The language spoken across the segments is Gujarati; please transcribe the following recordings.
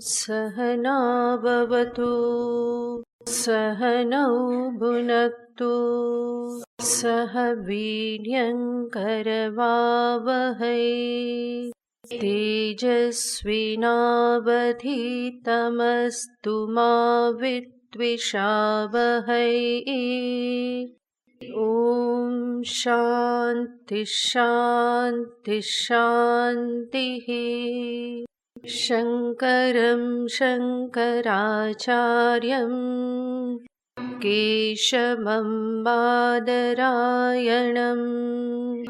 सहनाववतु सहनौ भुनक्तु सह वीर्यङ्करवावहै तेजस्विनावधीतमस्तु मा विद्विषावहै। ॐ शान्ति शान्ति शान्तिः। शङ्करं शङ्कराचार्यं केशवं बादरायणं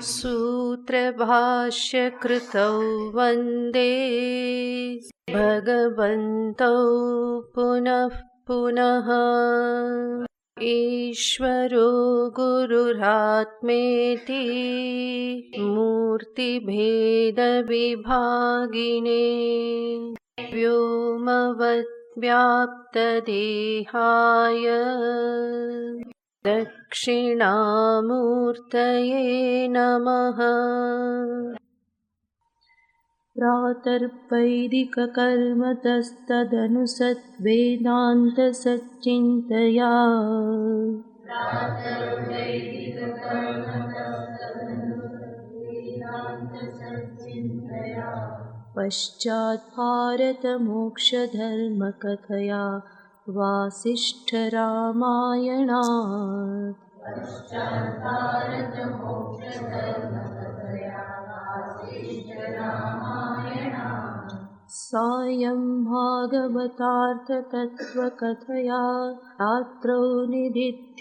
सूत्रभाष्यकृतौ वन्दे भगवन्तौ पुनः पुनः। ईश्वरो गुरुरात्मेति मूर्तिभेदविभागिने व्योमवद्व्याप्तदेहाय दक्षिणामूर्तये नमः। प्रातर्वैदिककर्मतस्तदनुसद्वेदान्तसच्चिन्तया पश्चाद्भारतमोक्षधर्मकथया वासिष्ठरामायणात् सायं भागवतार्थतत्त्वकथया रात्रौ निदिध्यासनात्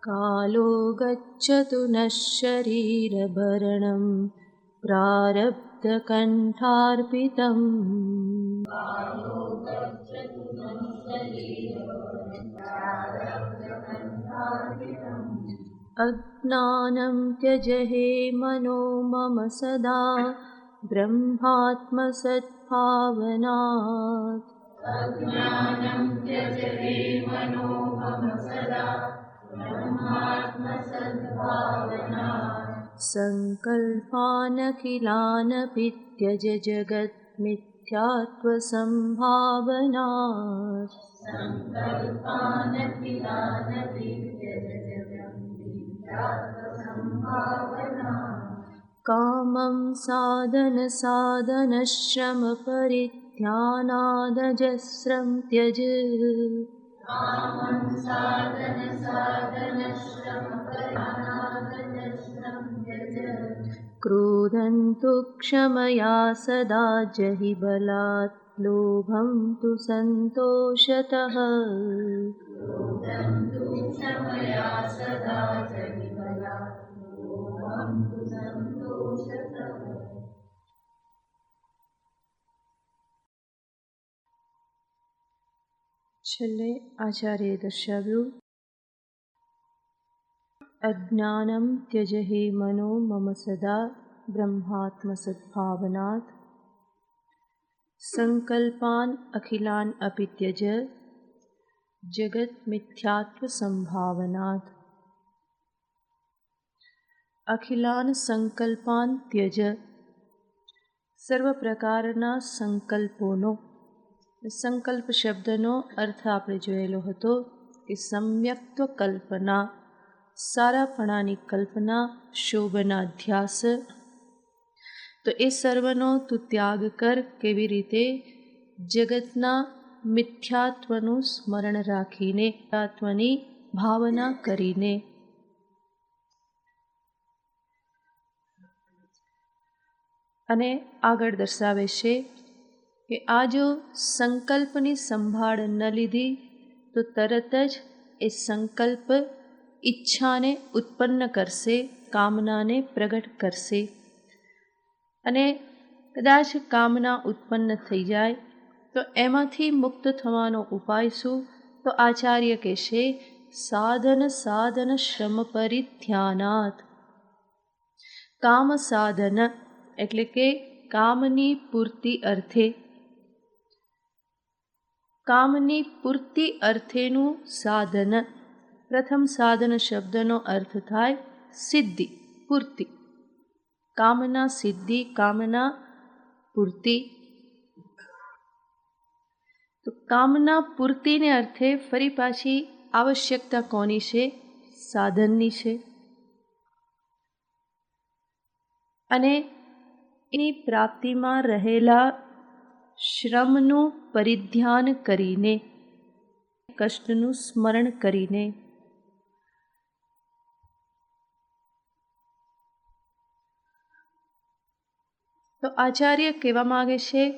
कालो गच्छतु नः शरीरभरणं प्रारब्धकण्ठार्पितम्। अज्ञानं त्यज हे मनो मम सदा ब्रह्मात्मसद्भावनात्। सङ्कल्पानखिलानपि त्यज जगन्मिथ्यात्वसम्भावनात्। कामं साधनसाधनश्रमपरित्यानादजस्रं त्यज। क्रोधं तु क्षमया सदा जहि बलात् लोभं तु सन्तोषतः। છેલ્લે આચાર્યએ દર્શાવ્યું, અજ્ઞાનમ ત્યજ હે મનો મમ સદા બ્રહ્માત્મસદ્ભાવનાत् સંકલ્પાન અખિલાન અપિ ત્યજ જગત મિથ્યાત્વ સંભાવનાत्. અખિલાન સંકલ્પાન ત્યજ, સર્વ પ્રકારના સંકલ્પોનો. સંકલ્પ શબ્દનો અર્થ આપણે જોયેલો હતો કે સમ્યક્ત્વ કલ્પના, સારાપણાની કલ્પના, શોભના ધ્યાસ. તો એ સર્વનો તું ત્યાગ કર. કેવી રીતે? જગતના મિથ્યાત્વનું સ્મરણ રાખીને, આત્મની ભાવના કરીને. અને આગળ દર્શાવે છે કે આ જો સંકલ્પની સંભાળ ન લીધી તો તરત જ એ સંકલ્પ ઈચ્છાને ઉત્પન્ન કરશે, કામનાને પ્રગટ કરશે. અને કદાચ કામના ઉત્પન્ન થઈ જાય તો એમાંથી મુક્ત થવાનો ઉપાય શું? તો આચાર્ય કહેશે, સાધન સાધન શ્રમ પરિત્યાનાત. કામ સાધન એટલે કે કામની પૂર્તિ અર્થે, કામની પૂર્તિ અર્થેનું સાધન પ્રથમ સાધન શબ્દનો અર્થ થાય સિદ્ધિ, પૂર્તિ. કામના સિદ્ધિ, કામના પૂર્તિ. તો કામના પૂર્તિને અર્થે ફરી પાછી આવશ્યકતા કોની છે? સાધનની છે. અને એની પ્રાપ્તિમાં રહેલા શ્રમનું પરિધ્યાન કરીને, કષ્ટનું સ્મરણ કરીને, તો આચાર્ય કહેવા માગે છે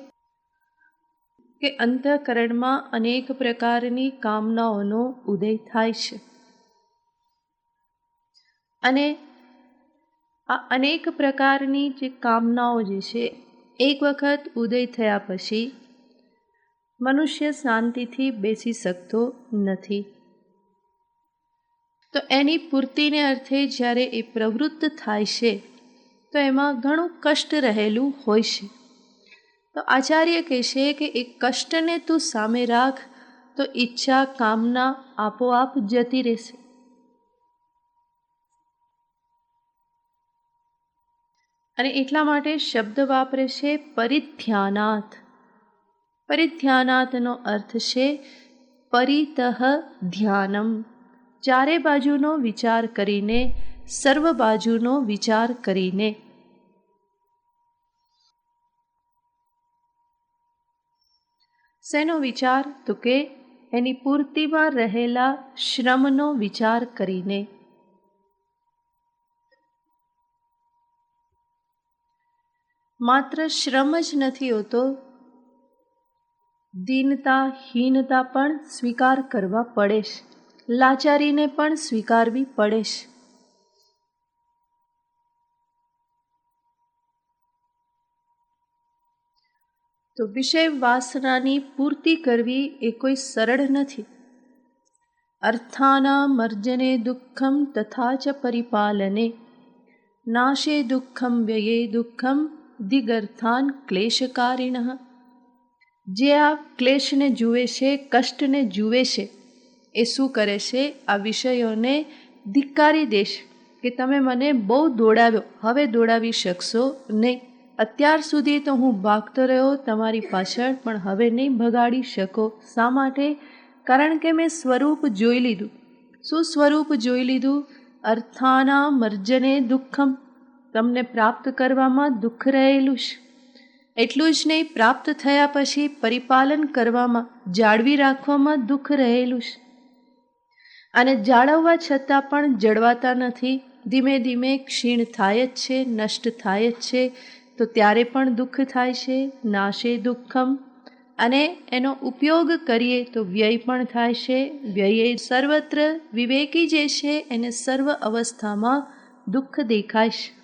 કે અંતઃકરણમાં અનેક પ્રકારની કામનાઓનો ઉદય થાય છે. અને આ અનેક પ્રકારની જે કામનાઓ જે છે, એક વખત ઉદય થયા પછી મનુષ્ય શાંતિથી બેસી શકતો નથી. તો એની પૂર્તિને અર્થે જ્યારે એ પ્રવૃત્ત થાય છે તો એમાં ઘણું કષ્ટ રહેલું હોય છે. તો આચાર્ય કહે છે કે એ કષ્ટને તું સામે રાખ તો ઈચ્છા, કામના આપોઆપ જતી રહેશે. અને એટલા માટે શબ્દ વાપરે છે પરિધ્યાનાત. પરિધ્યાનાતનો અર્થ છે પરિતઃ ધ્યાનમ. ચારે બાજુનો વિચાર કરીને, સર્વ બાજુનો વિચાર કરીને. શેનો વિચાર? તો કે એની પૂર્તિમાં રહેલા શ્રમનો વિચાર કરીને. માત્ર શ્રમ જ નથી હોતો, દીનતા, હીનતા પણ સ્વીકાર કરવા પડે છે. લાચારીને પણ સ્વીકારવી પડે છે. તો વિષય વાસનાની પૂર્તિ કરવી એ કોઈ સરળ નથી. અર્થાના મર્જને દુઃખમ તથા ચ પરિપાલને નાશે દુઃખમ વ્યયે દુઃખમ દિગર્થાન ક્લેશકારિણઃ. જે આ ક્લેશને જુએ છે, કષ્ટને જુએ છે, એ શું કરે છે? આ વિષયોને ધિક્કારી દેશે કે તમે મને બહુ દોડાવ્યો, હવે દોડાવી શકશો નહીં. અત્યાર સુધી તો હું ભાગતો રહ્યો તમારી પાછળ, પણ હવે નહીં ભગાડી શકો. શા માટે? કારણ કે મેં સ્વરૂપ જોઈ લીધું. શું સ્વરૂપ જોઈ લીધું? અર્થાના મર્જને દુઃખમ. તમને પ્રાપ્ત કરવામાં દુઃખ રહેલું છે. એટલું જ નહીં, પ્રાપ્ત થયા પછી પરિપાલન કરવામાં, જાળવી રાખવામાં દુઃખ રહેલું છે. અને જાળવવા છતાં પણ જળવાતા નથી. ધીમે ધીમે ક્ષીણ થાય જ છે, નષ્ટ થાય જ છે. તો ત્યારે પણ દુઃખ થાય છે. નાશે દુઃખમ. અને એનો ઉપયોગ કરીએ તો વ્યય પણ થાય છે. વ્યય સર્વત્ર. વિવેકી જે છે એને સર્વ અવસ્થામાં દુઃખ દેખાય છે.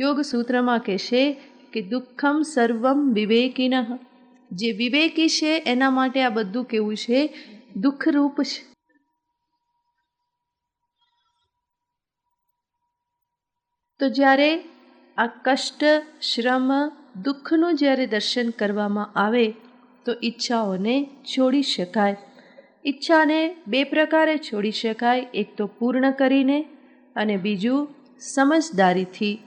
યોગ સૂત્રમાં કહેશે કે દુઃખમ સર્વમ વિવેકિનઃ. જે વિવેકી છે એના માટે આ બધું કેવું છે? દુઃખરૂપ છે. તો જ્યારે આ કષ્ટ, શ્રમ, દુઃખનું જ્યારે દર્શન કરવામાં આવે તો ઈચ્છાઓને છોડી શકાય. ઈચ્છાને બે પ્રકારે છોડી શકાય. એક તો પૂર્ણ કરીને અને બીજું સમજદારીથી.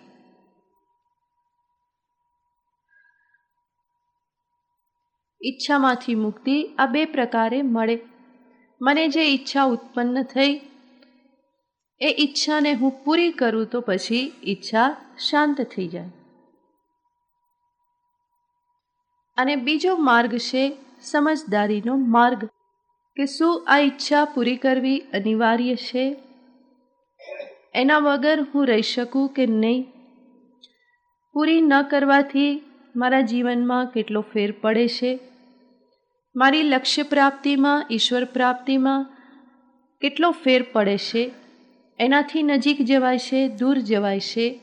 ઈચ્છામાંથી મુક્તિ આ બે પ્રકારે મળે. મને જે ઈચ્છા ઉત્પન્ન થઈ એ ઈચ્છાને હું પૂરી કરું તો પછી ઈચ્છા શાંત થઈ જાય. અને બીજો માર્ગ છે સમજદારીનો માર્ગ, કે શું આ ઈચ્છા પૂરી કરવી અનિવાર્ય છે? એના વગર હું રહી શકું કે નહીં? પૂરી ન કરવાથી મારા જીવનમાં કેટલો ફેર પડે છે? મારી લક્ષ્ય પ્રાપ્તિમાં, ઈશ્વર પ્રાપ્તિમાં કેટલો ફેર પડે છે? એનાથી નજીક જવાય છે, દૂર જવાય છે?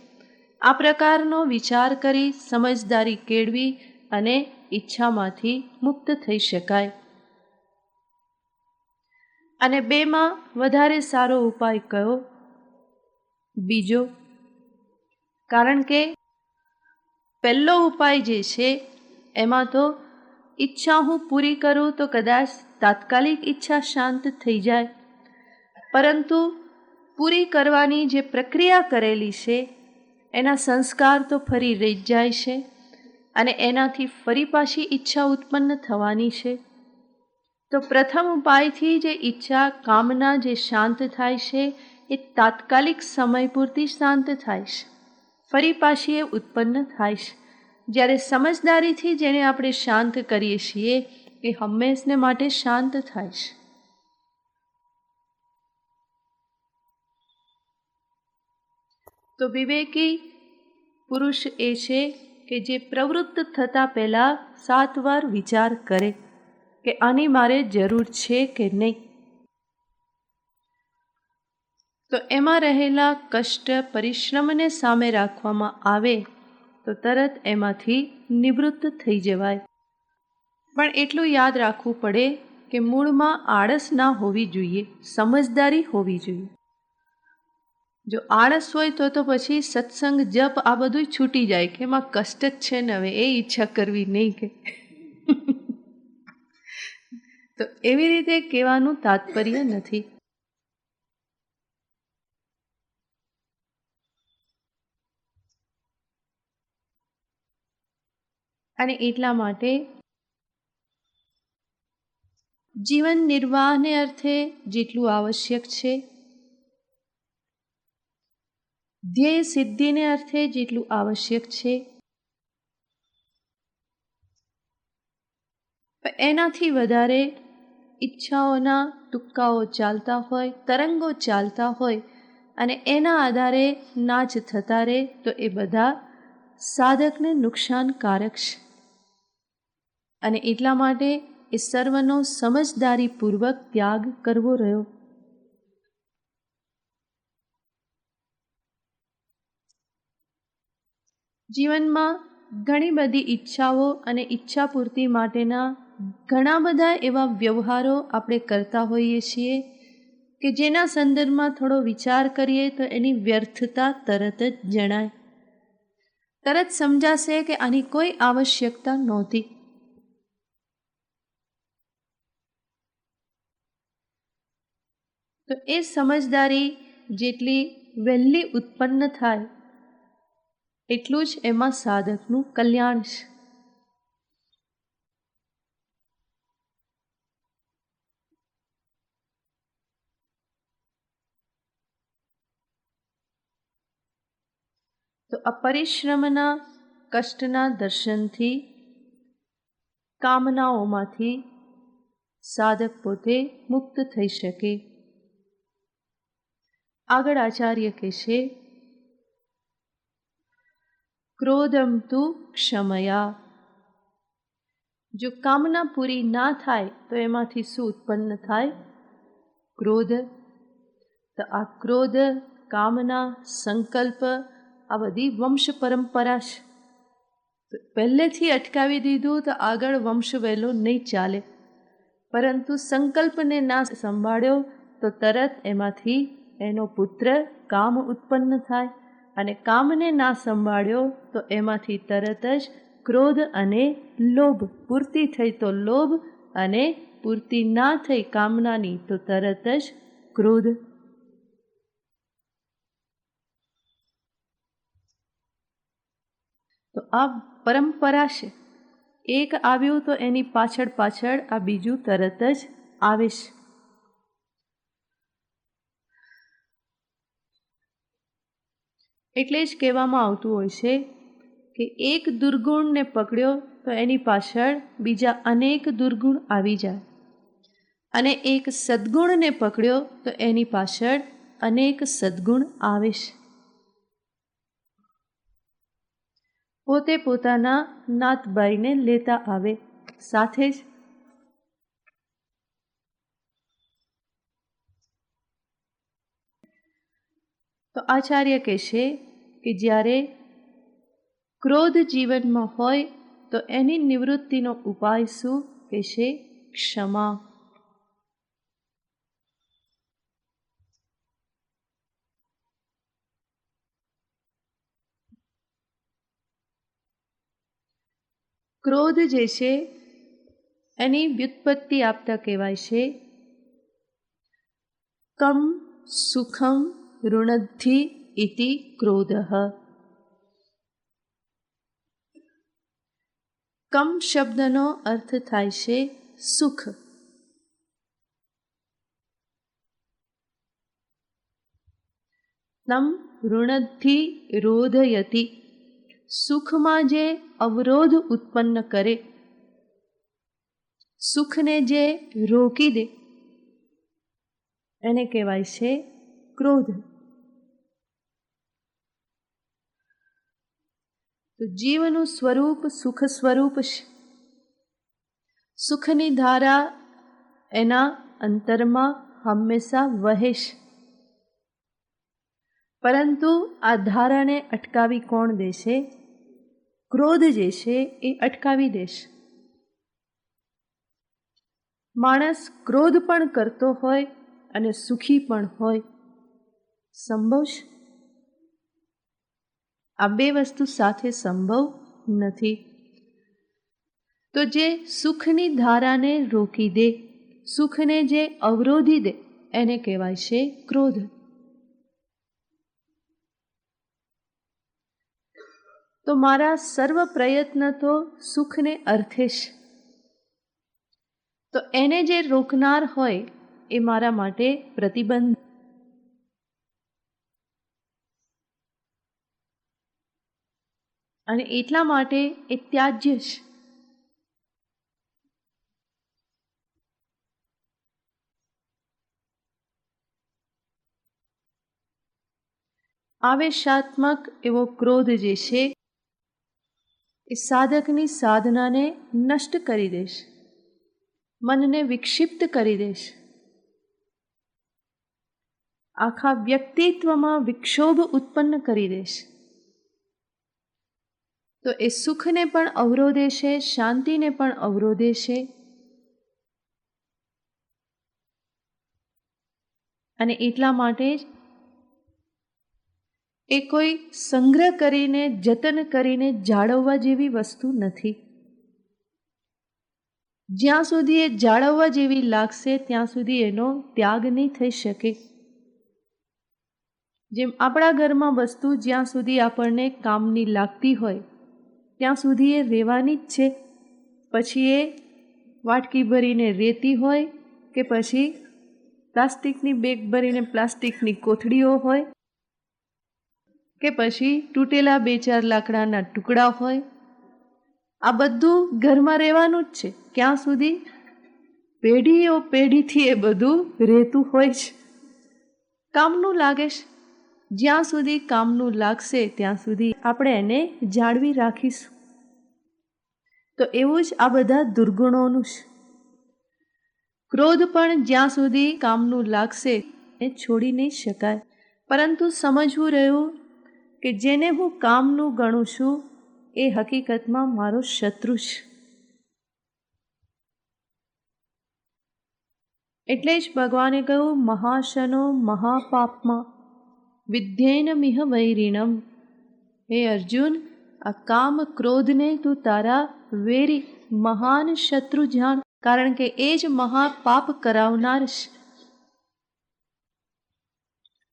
આ પ્રકારનો વિચાર કરી સમજદારી કેળવી અને ઈચ્છામાંથી મુક્ત થઈ શકાય. અને બેમાં વધારે સારો ઉપાય કયો? બીજો. કારણ કે પહેલો ઉપાય જે છે એમાં તો ઈચ્છા હું પૂરી કરું તો કદાચ તાત્કાલિક ઈચ્છા શાંત થઈ જાય, પરંતુ પૂરી કરવાની જે પ્રક્રિયા કરેલી છે એના સંસ્કાર તો ફરી રહી જ જાય છે અને એનાથી ફરી પાછી ઈચ્છા ઉત્પન્ન થવાની છે. તો પ્રથમ ઉપાયથી જે ઈચ્છા કામના જે શાંત થાય છે એ તાત્કાલિક સમય પૂરતી શાંત થાય છે, ફરી પાછી એ ઉત્પન્ન થાય છે. જ્યારે સમજદારીથી જેને આપણે શાંત કરીએ છીએ એ હંમેશને માટે શાંત થાય છે. તો વિવેકી પુરુષ એ છે કે જે પ્રવૃત્ત થતાં પહેલાં 7 વાર વિચાર કરે કે આની મારે જરૂર છે કે નહીં. તો એમાં રહેલા કષ્ટ પરિશ્રમને સામે રાખવામાં આવે તો તરત એમાંથી નિવૃત્ત થઈ જવાય. પણ એટલું યાદ રાખવું પડે કે મૂળમાં આળસ ના હોવી જોઈએ, સમજદારી હોવી જોઈએ. જો આળસ હોય તો પછી સત્સંગ જપ આ બધું છૂટી જાય કે એમાં કષ્ટ જ છે ને, હવે એ ઈચ્છા કરવી નહીં કે તો એવી રીતે કહેવાનું તાત્પર્ય નથી. અને એટલા માટે જીવન નિર્વાહને અર્થે જેટલું આવશ્યક છે, ધ્યેય સિદ્ધિને અર્થે જેટલું આવશ્યક છે, એનાથી વધારે ઈચ્છાઓના તુક્કાઓ ચાલતા હોય, તરંગો ચાલતા હોય અને એના આધારે નાચ થતા રહે તો એ બધા સાધકને નુકસાનકારક છે. અને એટલા માટે એ સર્વનો સમજદારીપૂર્વક ત્યાગ કરવો રહ્યો. જીવનમાં ઘણી બધી ઈચ્છાઓ અને ઈચ્છાપૂર્તિ માટેના ઘણા બધા એવા વ્યવહારો આપણે કરતા હોઈએ છીએ કે જેના સંદર્ભમાં થોડો વિચાર કરીએ તો એની વ્યર્થતા તરત જ જણાય, તરત સમજાશે કે આની કોઈ આવશ્યકતા નહોતી. તો એ સમજદારી જેટલી વહેલી ઉત્પન્ન થાય એટલું જ એમાં સાધકનું કલ્યાણ છે. તો અપરિશ્રમના કષ્ટના દર્શનથી કામનાઓમાંથી સાધક પોતે મુક્ત થઈ શકે. આગળ આચાર્ય કહેશે, ક્રોધમ તુ ક્ષમયા. જો કામના પૂરી ના થાય તો એમાંથી શું ઉત્પન્ન થાય? ક્રોધ. તો આ ક્રોધ, કામના, સંકલ્પ આ બધી વંશ પરંપરા છે. પહેલેથી અટકાવી દીધું તો આગળ વંશ વહેલો નહીં ચાલે, પરંતુ સંકલ્પને ના સંભાળ્યો તો તરત એમાંથી એનો પુત્ર કામ ઉત્પન્ન થાય અને કામને ના સંભાળ્યો તો એમાંથી તરત જ ક્રોધ અને લોભ. પૂર્તિ થઈ તો લોભ અને પૂર્તિ ના થઈ કામનાની તો તરત જ ક્રોધ. તો આ પરંપરા છે. એક આવ્યું તો એની પાછળ પાછળ આ બીજું તરત જ આવે છે. એટલે જ કહેવામાં આવતું હોય છે કે એક દુર્ગુણને પકડ્યો તો એની પાછળ બીજા અનેક દુર્ગુણ આવી જાય, અને એક સદ્ગુણને પકડ્યો તો એની પાછળ અનેક સદ્ગુણ આવે છે. પોતે પોતાના નાતભાઈને લેતા આવે સાથે જ. તો આચાર્ય કહેશે કે જ્યારે ક્રોધ જીવનમાં હોય તો એની નિવૃત્તિનો ઉપાય શું? કહેશે ક્ષમા. ક્રોધ જે છે એની વ્યુત્પત્તિ આપતા કહેવાય છે કમ સુખમ ઋણદ્ધિ ઇતિ ક્રોધઃ. કમ શબ્દનો અર્થ થાય છે સુખ. તમ ઋણદ્ધિ રોધયતિ, સુખમાં જે અવરોધ ઉત્પન્ન કરે, સુખને જે રોકી દે, એને કહેવાય છે ક્રોધ. તો જીવનું સ્વરૂપ સુખ સ્વરૂપ છે. સુખની ધારા એના અંતરમાં હંમેશા વહે છે, પરંતુ આ ધારાને અટકાવી કોણ દેશે? ક્રોધ જે છે એ અટકાવી દેશે. માણસ ક્રોધ પણ કરતો હોય અને સુખી પણ હોય, સંભવ છે? આ બે વસ્તુ સાથે સંભવ નથી. તો જે સુખની ધારાને રોકી દે, સુખને જે અવરોધી દે, એને કહેવાય છે ક્રોધ. તો મારા સર્વ પ્રયત્ન તો સુખને અર્થે છે, તો એને જે રોકનાર હોય એ મારા માટે પ્રતિબંધ. અને એટલા માટે એ ત્યાજ્ય છે. આવેશાત્મક એવો ક્રોધ જે છે એ સાધકની સાધનાને નષ્ટ કરી દેશે, મનને વિક્ષિપ્ત કરી દેશે, આખા વ્યક્તિત્વમાં વિક્ષોભ ઉત્પન્ન કરી દેશે. તો એ સુખને પણ અવરોધે છે, શાંતિને પણ અવરોધે છે. અને એટલા માટે જ એ કોઈ સંગ્રહ કરીને, જતન કરીને જાળવવા જેવી વસ્તુ નથી. જ્યાં સુધી એ જાળવવા જેવી લાગશે ત્યાં સુધી એનો ત્યાગ નહીં થઈ શકે. જેમ આપણા ઘરમાં વસ્તુ જ્યાં સુધી આપણને કામની લાગતી હોય ત્યાં સુધી એ રહેવાની જ છે. પછી એ વાટકી ભરીને રહેતી હોય કે પછી પ્લાસ્ટિકની બેગ ભરીને પ્લાસ્ટિકની કોથળીઓ હોય કે પછી તૂટેલા 2-4 લાકડાના ટુકડા હોય, આ બધું ઘરમાં રહેવાનું જ છે. ક્યાં સુધી? પેઢીઓ પેઢીથી એ બધું રહેતું હોય છે, કામનું લાગે છે. જ્યાં સુધી કામનું લાગશે ત્યાં સુધી આપણે એને જાળવી રાખીશું. તો એવું જ આ બધા દુર્ગુણોનું છે. ક્રોધ પણ જ્યાં સુધી કામનું લાગશે એ છોડી નહીં શકાય, પરંતુ સમજવું રહ્યું કે જેને હું કામનું ગણું છું એ હકીકતમાં મારો શત્રુ છે. એટલે જ ભગવાને કહ્યું, મહાશનો મહાપાપમાં વિદ્યેન મિહ વૈરિણમ. હે અર્જુન, આ કામ ક્રોધને તું તારા વેરી મહાન શત્રુ જાણ, કારણ કે એ જ મહાપાપ કરાવનાર છે.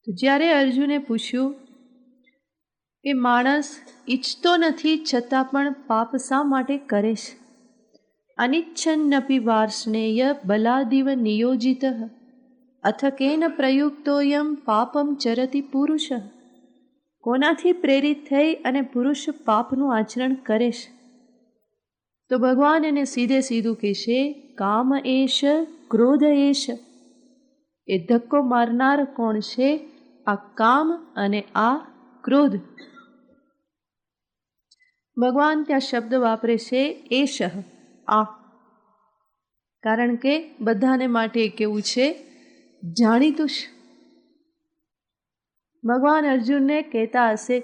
તો જ્યારે અર્જુને પૂછ્યું કે માણસ ઈચ્છતો નથી છતાં પણ પાપ શા માટે કરે છે? અનિચ્છન્નપી વાર્ષ્ણેય બલાદિવ નિયોજિતઃ અથ કેન પ્રયુક્તોયમ પાપમ ચરતિ પુરુષ. કોનાથી પ્રેરિત થઈ અને પુરુષ પાપનું આચરણ કરે છે? તો ભગવાન એને સીધે સીધું કહેશે, કામ એશ ક્રોધ એશ. એ ધક્કો મારનાર કોણ છે? આ કામ અને આ ક્રોધ. ભગવાન ત્યાં શબ્દ વાપરે છે એશ, આ, કારણ કે બધાને માટે કેવું છે? જાણીતું છે. ભગવાન અર્જુનને કહેતા હશે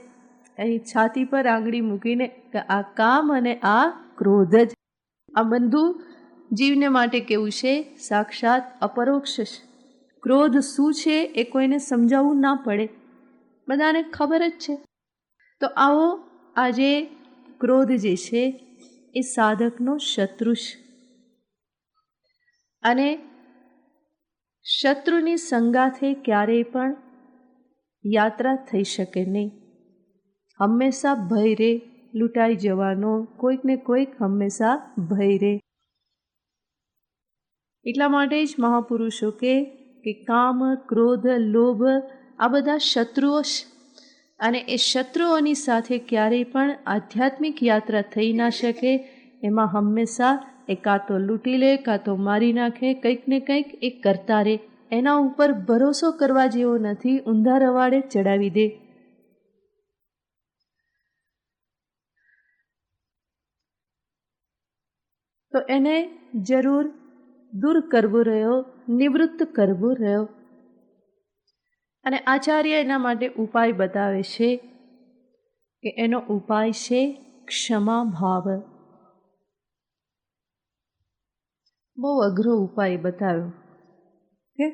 અહીં છાતી પર આંગળી મૂકીને કે આ કામ અને આ ક્રોધ જ. આ બધું જીવને માટે કેવું છે? સાક્ષાત અપરોક્ષ છે. ક્રોધ શું છે એ કોઈને સમજાવવું ના પડે, બધાને ખબર જ છે. તો આવો આજે ક્રોધ જે છે એ સાધકનો શત્રુ છે. અને શત્રુની સંગાથે ક્યારેય પણ યાત્રા થઈ શકે નહીં. હંમેશા ભય રહે, લૂંટાઈ જવાનો કોઈક ને કોઈક હંમેશા ભય રહે. એટલા માટે જ મહાપુરુષો કે કામ, ક્રોધ, લોભ આ બધા શત્રુઓ છે અને એ શત્રુઓની સાથે ક્યારેય પણ આધ્યાત્મિક યાત્રા થઈ ના શકે. એમાં હંમેશા એ કાં તો લૂંટી લે, કાં તો મારી નાખે, કંઈક ને કંઈક એ કરતા રહે. એના ઉપર ભરોસો કરવા જેવો નથી, ઊંધા રવાડે ચડાવી દે. તો એને જરૂર દૂર કરવો રહ્યો, નિવૃત્ત કરવો રહ્યો. અને આચાર્ય એના માટે ઉપાય બતાવે છે કે એનો ઉપાય છે ક્ષમા ભાવ. બહુ અઘરો ઉપાય બતાવ્યો કે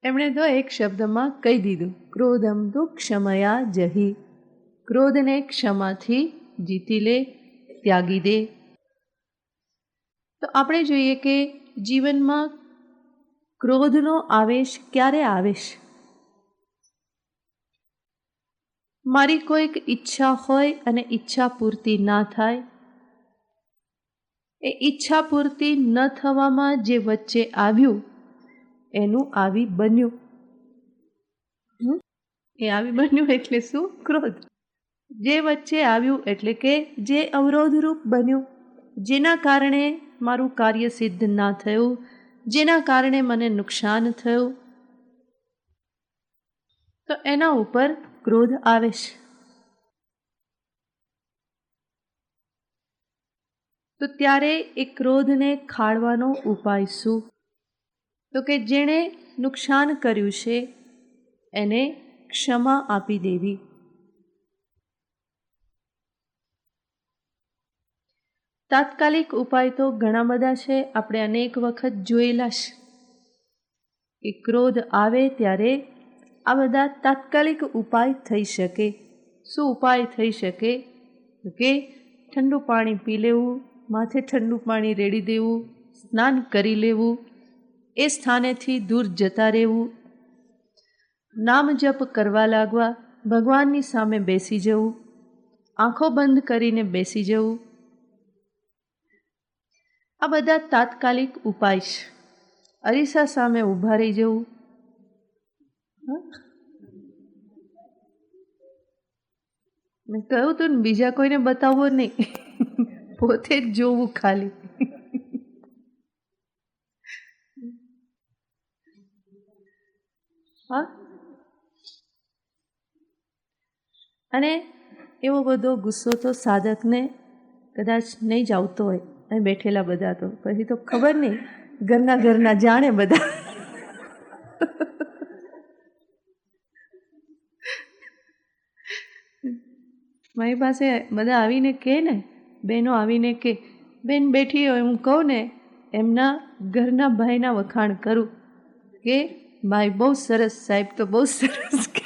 એમણે તો એક શબ્દમાં કહી દીધું, ક્રોધમ તો ક્ષમયા જહી. ક્રોધને ક્ષમાથી જીતી લે, ત્યાગી દે. તો આપણે જોઈએ કે જીવનમાં ક્રોધનો આવેશ ક્યારે આવે છે? મારી કોઈક ઈચ્છા હોય અને ઈચ્છા પૂર્તિ ના થાય, એ ઈચ્છા પૂર્તિ ન થવામાં જે વચ્ચે આવ્યું એનું આવી બન્યું. એ આવી બન્યું એટલે શું? ક્રોધ. જે વચ્ચે આવ્યું એટલે કે જે અવરોધરૂપ બન્યું, જેના કારણે મારું કાર્ય સિદ્ધ ના થયું, જેના કારણે મને નુકસાન થયું, તો એના ઉપર ક્રોધ આવે છે. તો ત્યારે એ ક્રોધને ખાળવાનો ઉપાય શું? તો કે જેણે નુકસાન કર્યું છે એને ક્ષમા આપી દેવી. તાત્કાલિક ઉપાય તો ઘણા બધા છે, આપણે અનેક વખત જોયેલા છે કે ક્રોધ આવે ત્યારે આ બધા તાત્કાલિક ઉપાય થઈ શકે. શું ઉપાય થઈ શકે? કે ઠંડુ પાણી પી લેવું, માથે ઠંડુ પાણી રેડી દેવું, સ્નાન કરી લેવું, એ સ્થાનેથી દૂર જતા રહેવું, નામ જપ કરવા લાગવા, ભગવાનની સામે બેસી જવું, આંખો બંધ કરીને બેસી જવું. આ બધા તાત્કાલિક ઉપાય છે. અરીસા સામે ઊભા રહી જવું, મેં કહ્યું તું ને બીજા કોઈને બતાવવો નહીં, પોતે જ જોવું ખાલી. હા, અને એવો બધો ગુસ્સો તો સાધકને કદાચ નહીં જ આવતો હોય, અહીં બેઠેલા બધા તો પછી તો ખબર નહીં, ઘરના જાણે બધા. મારી પાસે બધા આવીને કહે ને, બહેનો આવીને કે બેન બેઠી હોય, હું કહું ને એમના ઘરના ભાઈના વખાણ કરું કે ભાઈ બહુ સરસ, સાહેબ તો બહુ સરસ. કે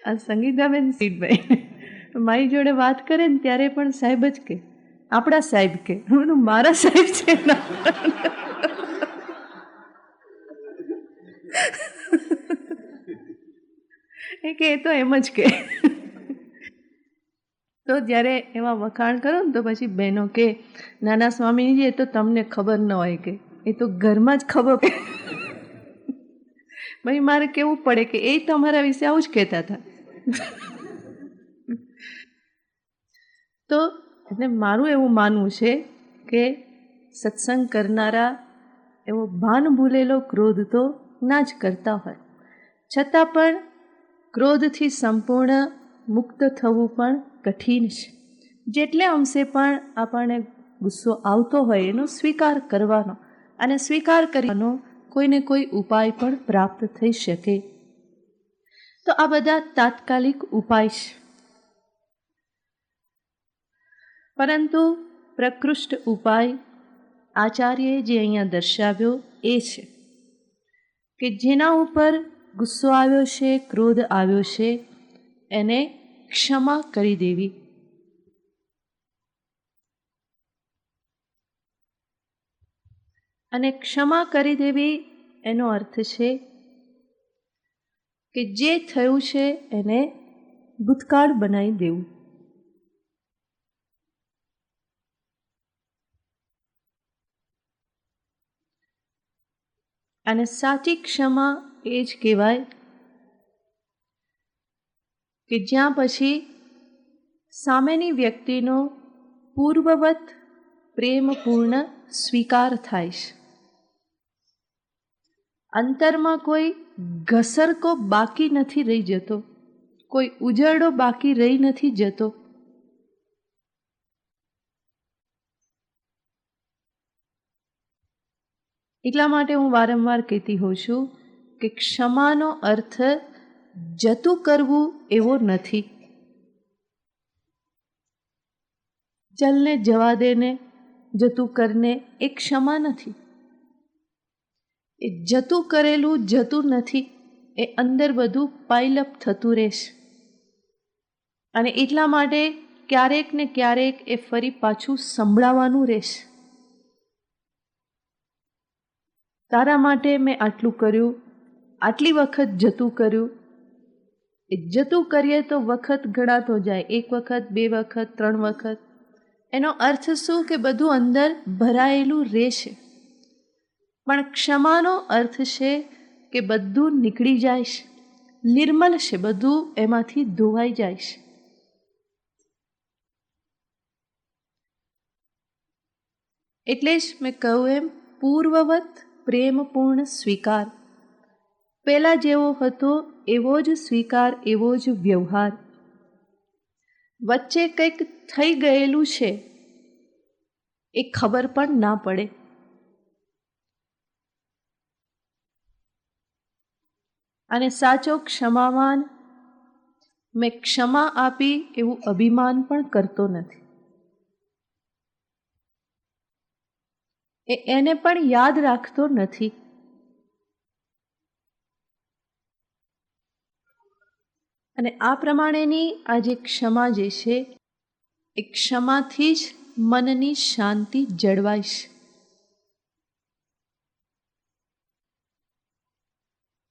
આ સંગીતાબેન સીટભાઈ મારી જોડે વાત કરે ને ત્યારે પણ સાહેબ જ કે, આપણા સાહેબ કે. હું મારા સાહેબ છે ના. એ કે એ તો એમ જ કે. તો જ્યારે એવા વખાણ કરો ને તો પછી બહેનો કે નાના સ્વામીજી એ તો તમને ખબર ન હોય, કે એ તો ઘરમાં જ ખબર. ભાઈ મારે કેવું પડે કે એ તમારા વિશે આવું જ કહેતા હતા. તો એટલે મારું એવું માનવું છે કે સત્સંગ કરનારા એવો ભાન ભૂલેલો ક્રોધ તો ના જ કરતા હોય, છતાં પણ ક્રોધથી સંપૂર્ણ મુક્ત થવું પણ કઠિન છે. જેટલે અંશે પણ આપણને ગુસ્સો આવતો હોય એનો સ્વીકાર કરવાનો, અને સ્વીકાર કરવાનો કોઈને કોઈ ઉપાય પણ પ્રાપ્ત થઈ શકે. તો આ બધા તાત્કાલિક ઉપાય છે, પરંતુ પ્રકૃષ્ટ ઉપાય આચાર્યએ જે અહીંયા દર્શાવ્યો એ છે કે જેના ઉપર ગુસ્સો આવ્યો છે, ક્રોધ આવ્યો છે, એને ક્ષમા કરી દેવી. અને ક્ષમા કરી દેવી એનો અર્થ છે કે જે થયું છે એને ભૂતકાળ બનાવી દેવું. અને સાચી ક્ષમા એ જ કહેવાય કે જ્યાં પછી સામેની વ્યક્તિનો પૂર્વવત પ્રેમપૂર્ણ સ્વીકાર થાય છે. અંતરમાં કોઈ ઘસરકો બાકી નથી રહી જતો, કોઈ ઉજરડો બાકી રહી નથી જતો. એટલા માટે હું વારંવાર કહેતી હોઉં છું કે ક્ષમાનો અર્થ જતું કરવું એવો નથી. ચલને જવા દેને, જતું કરને એ ક્ષમા નથી. એ જતું કરેલું જતું નથી, એ અંદર બધું પાઇલઅપ થતું રહેશે. અને એટલા માટે ક્યારેક ને ક્યારેક એ ફરી પાછું સંભળાવવાનું રહેશે. તારા માટે મેં આટલું કર્યું, આટલી વખત જતું કર્યું. એ જતું કરીએ તો વખત ગણાતો જાય, 1 વખત, 2 વખત, 3 વખત. એનો અર્થ શું કે બધું અંદર ભરાયેલું રહેશે. પણ ક્ષમાનો અર્થ છે કે બધું નીકળી જાય છે, નિર્મલ છે, બધું એમાંથી ધોવાઈ જાય છે. એટલે જ મેં કહ્યું એમ પૂર્વવત પ્રેમપૂર્ણ સ્વીકાર. પહેલાં જેવો હતો એવો જ સ્વીકાર, એવો જ વ્યવહાર. વચ્ચે કંઈક થઈ ગયેલું છે એ ખબર પણ ના પડે. અને સાચો ક્ષમાવાન મેં ક્ષમા આપી એવું અભિમાન પણ કરતો નથી. એને પણ યાદ રાખતો નથી. અને આ પ્રમાણેની આ જે ક્ષમા જે છે એ ક્ષમાથી જ મનની શાંતિ જળવાય છે.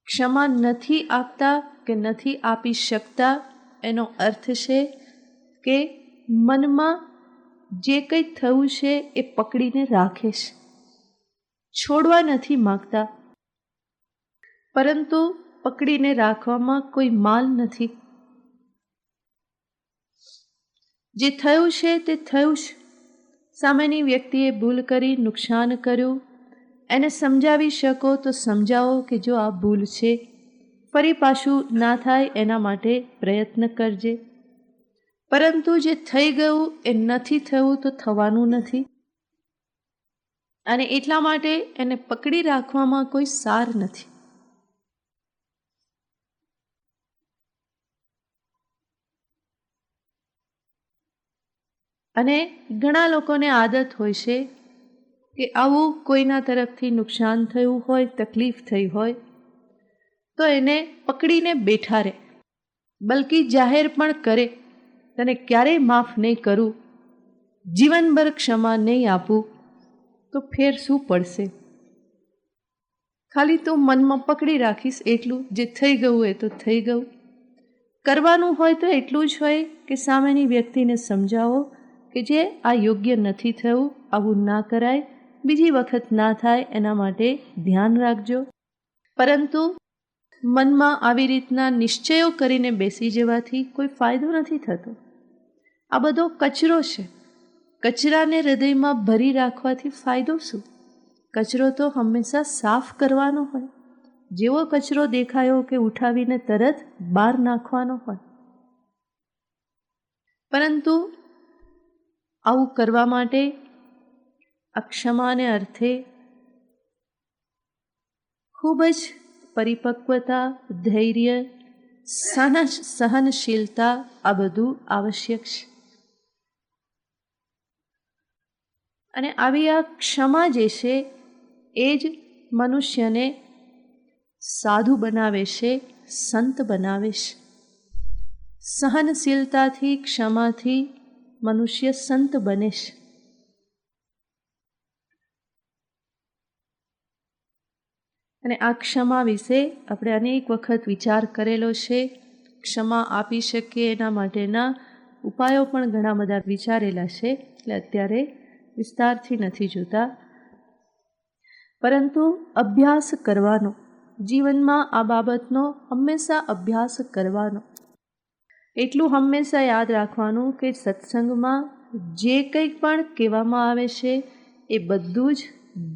ક્ષમા નથી આપતા કે નથી આપી શકતા એનો અર્થ છે કે મનમાં જે કંઈ થયું છે એ પકડીને રાખે છે, છોડવા નથી માગતા. પરંતુ પકડીને રાખવામાં કોઈ માલ નથી. જે થયું છે તે થયું છે. સામેની વ્યક્તિએ ભૂલ કરી, નુકસાન કર્યું, એને સમજાવી શકો તો સમજાવો કે જો આ ભૂલ છે, ફરી પાછું ના થાય એના માટે પ્રયત્ન કરજે. પરંતુ જે થઈ ગયું એ નથી થયું તો થવાનું નથી. અને એટલા માટે એને પકડી રાખવામાં કોઈ સાર નથી. અને ઘણા લોકોને આદત હોય છે કે આવું કોઈના તરફથી નુકસાન થયું હોય, તકલીફ થઈ હોય તો એને પકડીને બેઠા રહે, બલકી જાહેર પણ કરે, તને ક્યારેય માફ નહીં કરું, જીવનભર ક્ષમા નહીં આપું. તો ફેર શું પડશે? ખાલી તું મનમાં પકડી રાખીશ એટલું, જે થઈ ગયું એ તો થઈ ગયું. કરવાનું હોય તો એટલું જ હોય કે સામેની વ્યક્તિને સમજાવો કે જે આ યોગ્ય નથી થયું, આવું ના કરાય, બીજી વખત ના થાય એના માટે ધ્યાન રાખજો. પરંતુ મનમાં આવી રીતના નિશ્ચયો કરીને બેસી જવાથી કોઈ ફાયદો નથી થતો. આ બધો કચરો છે. કચરાને હૃદયમાં ભરી રાખવાથી ફાયદો શું? કચરો તો હંમેશા સાફ કરવાનો હોય. જેવો કચરો દેખાયો કે ઉઠાવીને તરત બહાર નાખવાનો હોય. પરંતુ આવું કરવા માટે અક્ષમાને અર્થે ખૂબ જ પરિપક્વતા, ધૈર્ય, સહનશીલતા આ બધું આવશ્યક છે. અને આવી આ ક્ષમા જે છે એ જ મનુષ્યને સાધુ બનાવે છે, સંત બનાવે છે. સહનશીલતાથી, ક્ષમાથી મનુષ્ય સંત બને છે. અને આ ક્ષમા વિશે આપણે અનેક વખત વિચાર કરેલો છે. ક્ષમા આપી શકીએ એના માટેના ઉપાયો પણ ઘણા બધા વિચારેલા છે, એટલે અત્યારે વિસ્તારથી નથી જોતા. પરંતુ અભ્યાસ કરવાનો, જીવનમાં આ બાબતનો હંમેશા અભ્યાસ કરવાનો. એટલું હંમેશા યાદ રાખવાનું કે સત્સંગમાં જે કંઈ પણ કહેવામાં આવે છે એ બધું જ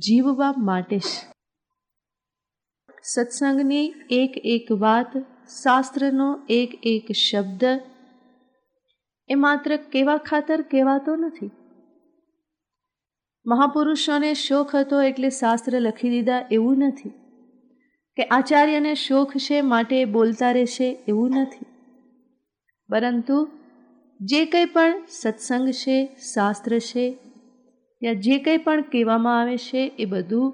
જીવવા માટે છે. સત્સંગની એક એક વાત, શાસ્ત્રનો એક એક શબ્દ એ માત્ર કહેવા ખાતર કહેવાતો નથી. મહાપુરુષોને શોખ હતો એટલે શાસ્ત્ર લખી દીધા એવું નથી, કે આચાર્યને શોખ છે માટે બોલતા રહેશે એવું નથી. પરંતુ જે કંઈ પણ સત્સંગ છે, શાસ્ત્ર છે, યા જે કંઈ પણ કહેવામાં આવે છે એ બધું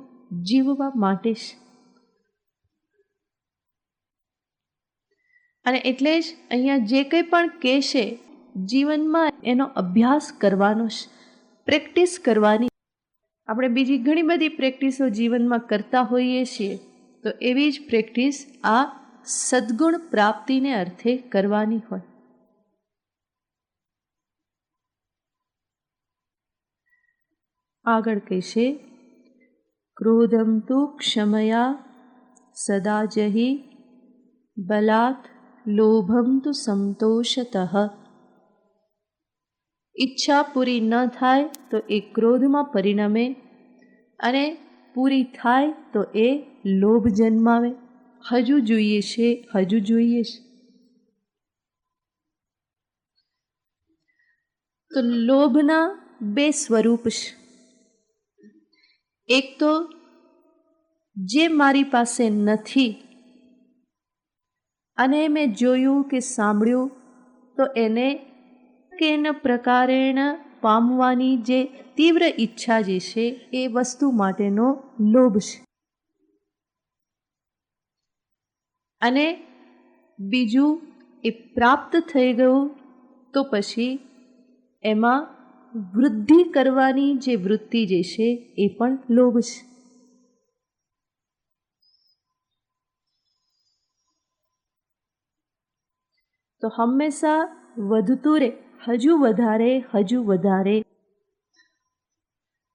જીવવા માટે છે. અને એટલે જ અહીંયા જે કંઈ પણ કહેશે જીવનમાં એનો અભ્યાસ કરવાનો છે, પ્રેક્ટિસ કરવાની. આપણે બીજી ઘણી બધી પ્રેક્ટિસો જીવનમાં કરતા હોઈએ છીએ, તો એવી જ પ્રેક્ટિસ આ સદ્ગુણ પ્રાપ્તિને અર્થે કરવાની હોય. આગળ કહેશે, ક્રોધમ તુ ક્ષમયા સદા જહિ બલાત લોભમ તુ સંતોષતઃ. ઈચ્છા પૂરી ન થાય તો એ ક્રોધમાં પરિણમે, અને પૂરી થાય તો એ લોભ જન્માવે. હજુ જોઈએ છે, હજુ જોઈએ છે. તો લોભના બે સ્વરૂપ છે. એક તો જે મારી પાસે નથી અને મેં જોયું કે સાંભળ્યું તો એને કેન પ્રકારેણ પામવાની જે તીવ્ર ઈચ્છા જે છે એ વસ્તુ માટેનો લોભ છે. અને બીજું એ પ્રાપ્ત થઈ ગયું તો પછી એમાં વૃદ્ધિ કરવાની જે વૃત્તિ જે છે એ પણ લોભ છે. તો હંમેશા વધતું રહે, હજુ વધારે, હજુ વધારે.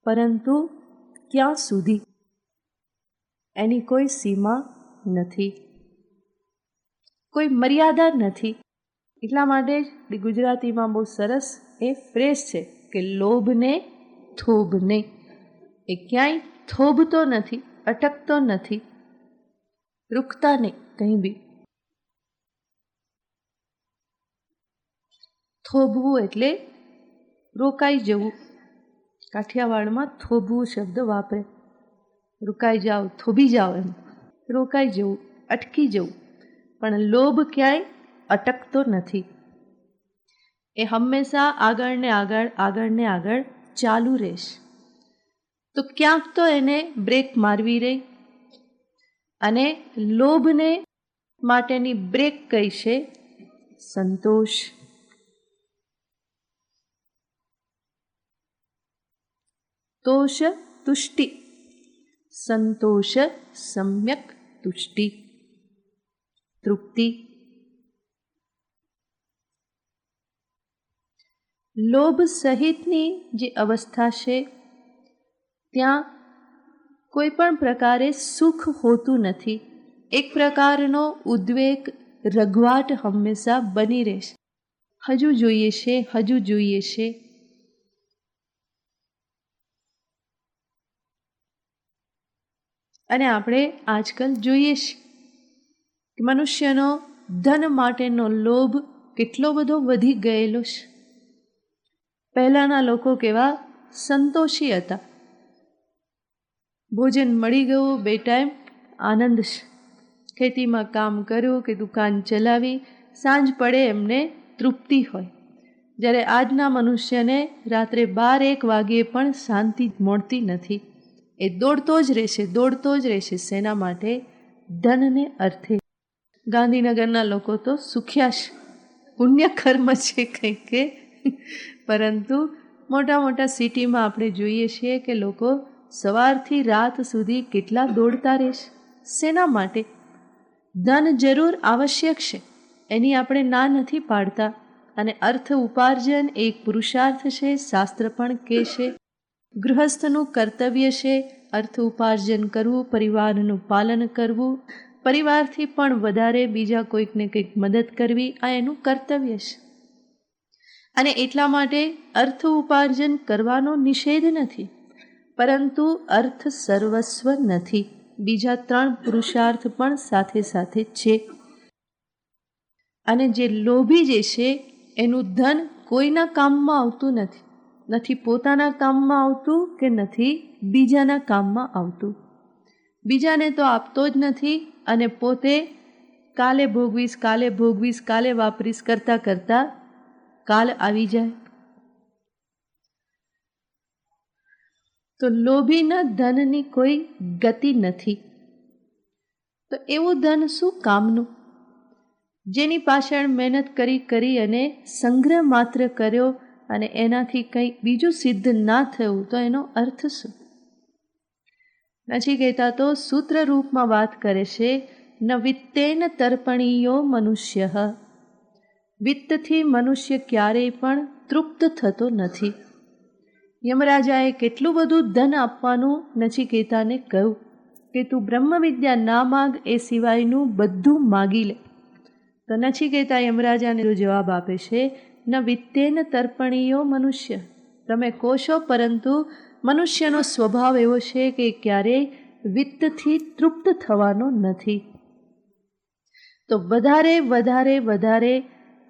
પરંતુ ક્યાં સુધી એની કોઈ સીમા નથી, કોઈ મર્યાદા નથી. એટલા માટે જ ગુજરાતીમાં બહુ સરસ એ ફ્રેઝ છે કે લોભને થોભને. એ ક્યાંય થોભતો નથી, અટકતો નથી, રૂકતા નહીં કંઈ બી. થોભવું એટલે રોકાઈ જવું. કાઠિયાવાડમાં થોભવું શબ્દ વાપરે. રોકાઈ જાઓ, થોભી જાઓ, એમ રોકાઈ જવું, અટકી જવું. પણ લોભ ક્યાંય અટકતો નથી. એ હંમેશા આગળ ને આગળ, આગળ ને આગળ ચાલુ રહેશે. તો ક્યાંક તો એને બ્રેક મારવી રહી. અને લોભને માટેની બ્રેક કઈ છે? સંતોષ. તોષ તુષ્ટિ, સંતોષ સમ્યક તુષ્ટિ, તૃપ્તિ. લોભ સહિતની જે અવસ્થા છે ત્યાં કોઈ પણ પ્રકારે સુખ હોતું નથી. એક પ્રકારનો ઉદ્વેગ, રઘવાટ હંમેશા બની રહેશે. હજુ જોઈએ છે, હજુ જોઈએ છે. અને આપણે આજકાલ જોઈએ છીએ કે મનુષ્યનો ધન માટેનો લોભ કેટલો બધો વધી ગયેલો છે. પહેલાંના લોકો કેવા સંતોષી હતા. ભોજન મળી ગયું, બે ટાઈમ આનંદ છે. ખેતીમાં કામ કર્યું કે દુકાન ચલાવી, સાંજ પડે એમને તૃપ્તિ હોય. જ્યારે આજના મનુષ્યને રાત્રે 12-1 વાગ્યે પણ શાંતિ મળતી નથી. એ દોડતો જ રહેશે, દોડતો જ રહેશે. શેના માટે? ધનને અર્થે. ગાંધીનગરના લોકો તો સુખ્યા છે, પુણ્યકર્મ છે કંઈક કે. પરંતુ મોટા મોટા સિટીમાં આપણે જોઈએ છીએ કે લોકો સવારથી રાત સુધી કેટલા દોડતા રહેશે. શેના માટે? ધન જરૂર આવશ્યક છે, એની આપણે ના નથી પાડતા. અને અર્થ ઉપાર્જન એક પુરુષાર્થ છે, શાસ્ત્ર પણ કહે છે. ગૃહસ્થનું કર્તવ્ય છે અર્થ ઉપાર્જન કરવું, પરિવારનું પાલન કરવું, પરિવારથી પણ વધારે બીજા કોઈકને કંઈક મદદ કરવી, આ એનું કર્તવ્ય છે. અને એટલા માટે અર્થ ઉપાર્જન કરવાનો નિષેધ નથી, પરંતુ અર્થ સર્વસ્વ નથી. બીજા 3 પુરુષાર્થ પણ સાથે સાથે છે. અને જે લોભી જે છે એનું ધન કોઈના કામમાં આવતું નથી, નથી પોતાના કામમાં આવતું કે નથી બીજાના કામમાં આવતું. બીજાને તો આપતો જ નથી અને પોતે કાલે ભોગવીશ, કાલે ભોગવીશ, કાલે વાપરીશ કરતાં કરતાં કાલ આવી જાય. તો લોભીના ધનની કોઈ ગતિ નથી. તો એવું ધન શું કામનું? જેની પાછળ મહેનત કરી અને સંગ્રહ માત્ર કર્યો અને એનાથી કંઈ બીજું સિદ્ધ ના થયું, તો એનો અર્થ શું? નચિકેતા તો સૂત્ર રૂપમાં વાત કરે છે, ન વિત્તેન તર્પણીયો મનુષ્ય. વિત્તથી મનુષ્ય ક્યારેય પણ તૃપ્ત થતો નથી. યમરાજાએ કેટલું બધું ધન આપવાનું નચિકેતાને કહ્યું કે તું બ્રહ્મવિદ્યા ના માગ, એ સિવાયનું બધું માગી લે. તો નચિકેતા યમરાજાને જવાબ આપે છે, ન વિત્તેન તર્પણીયો મનુષ્ય. તમે કહો છો, પરંતુ મનુષ્યનો સ્વભાવ એવો છે કે ક્યારેય વિત્તથી તૃપ્ત થવાનો નથી. તો વધારે વધારે વધારે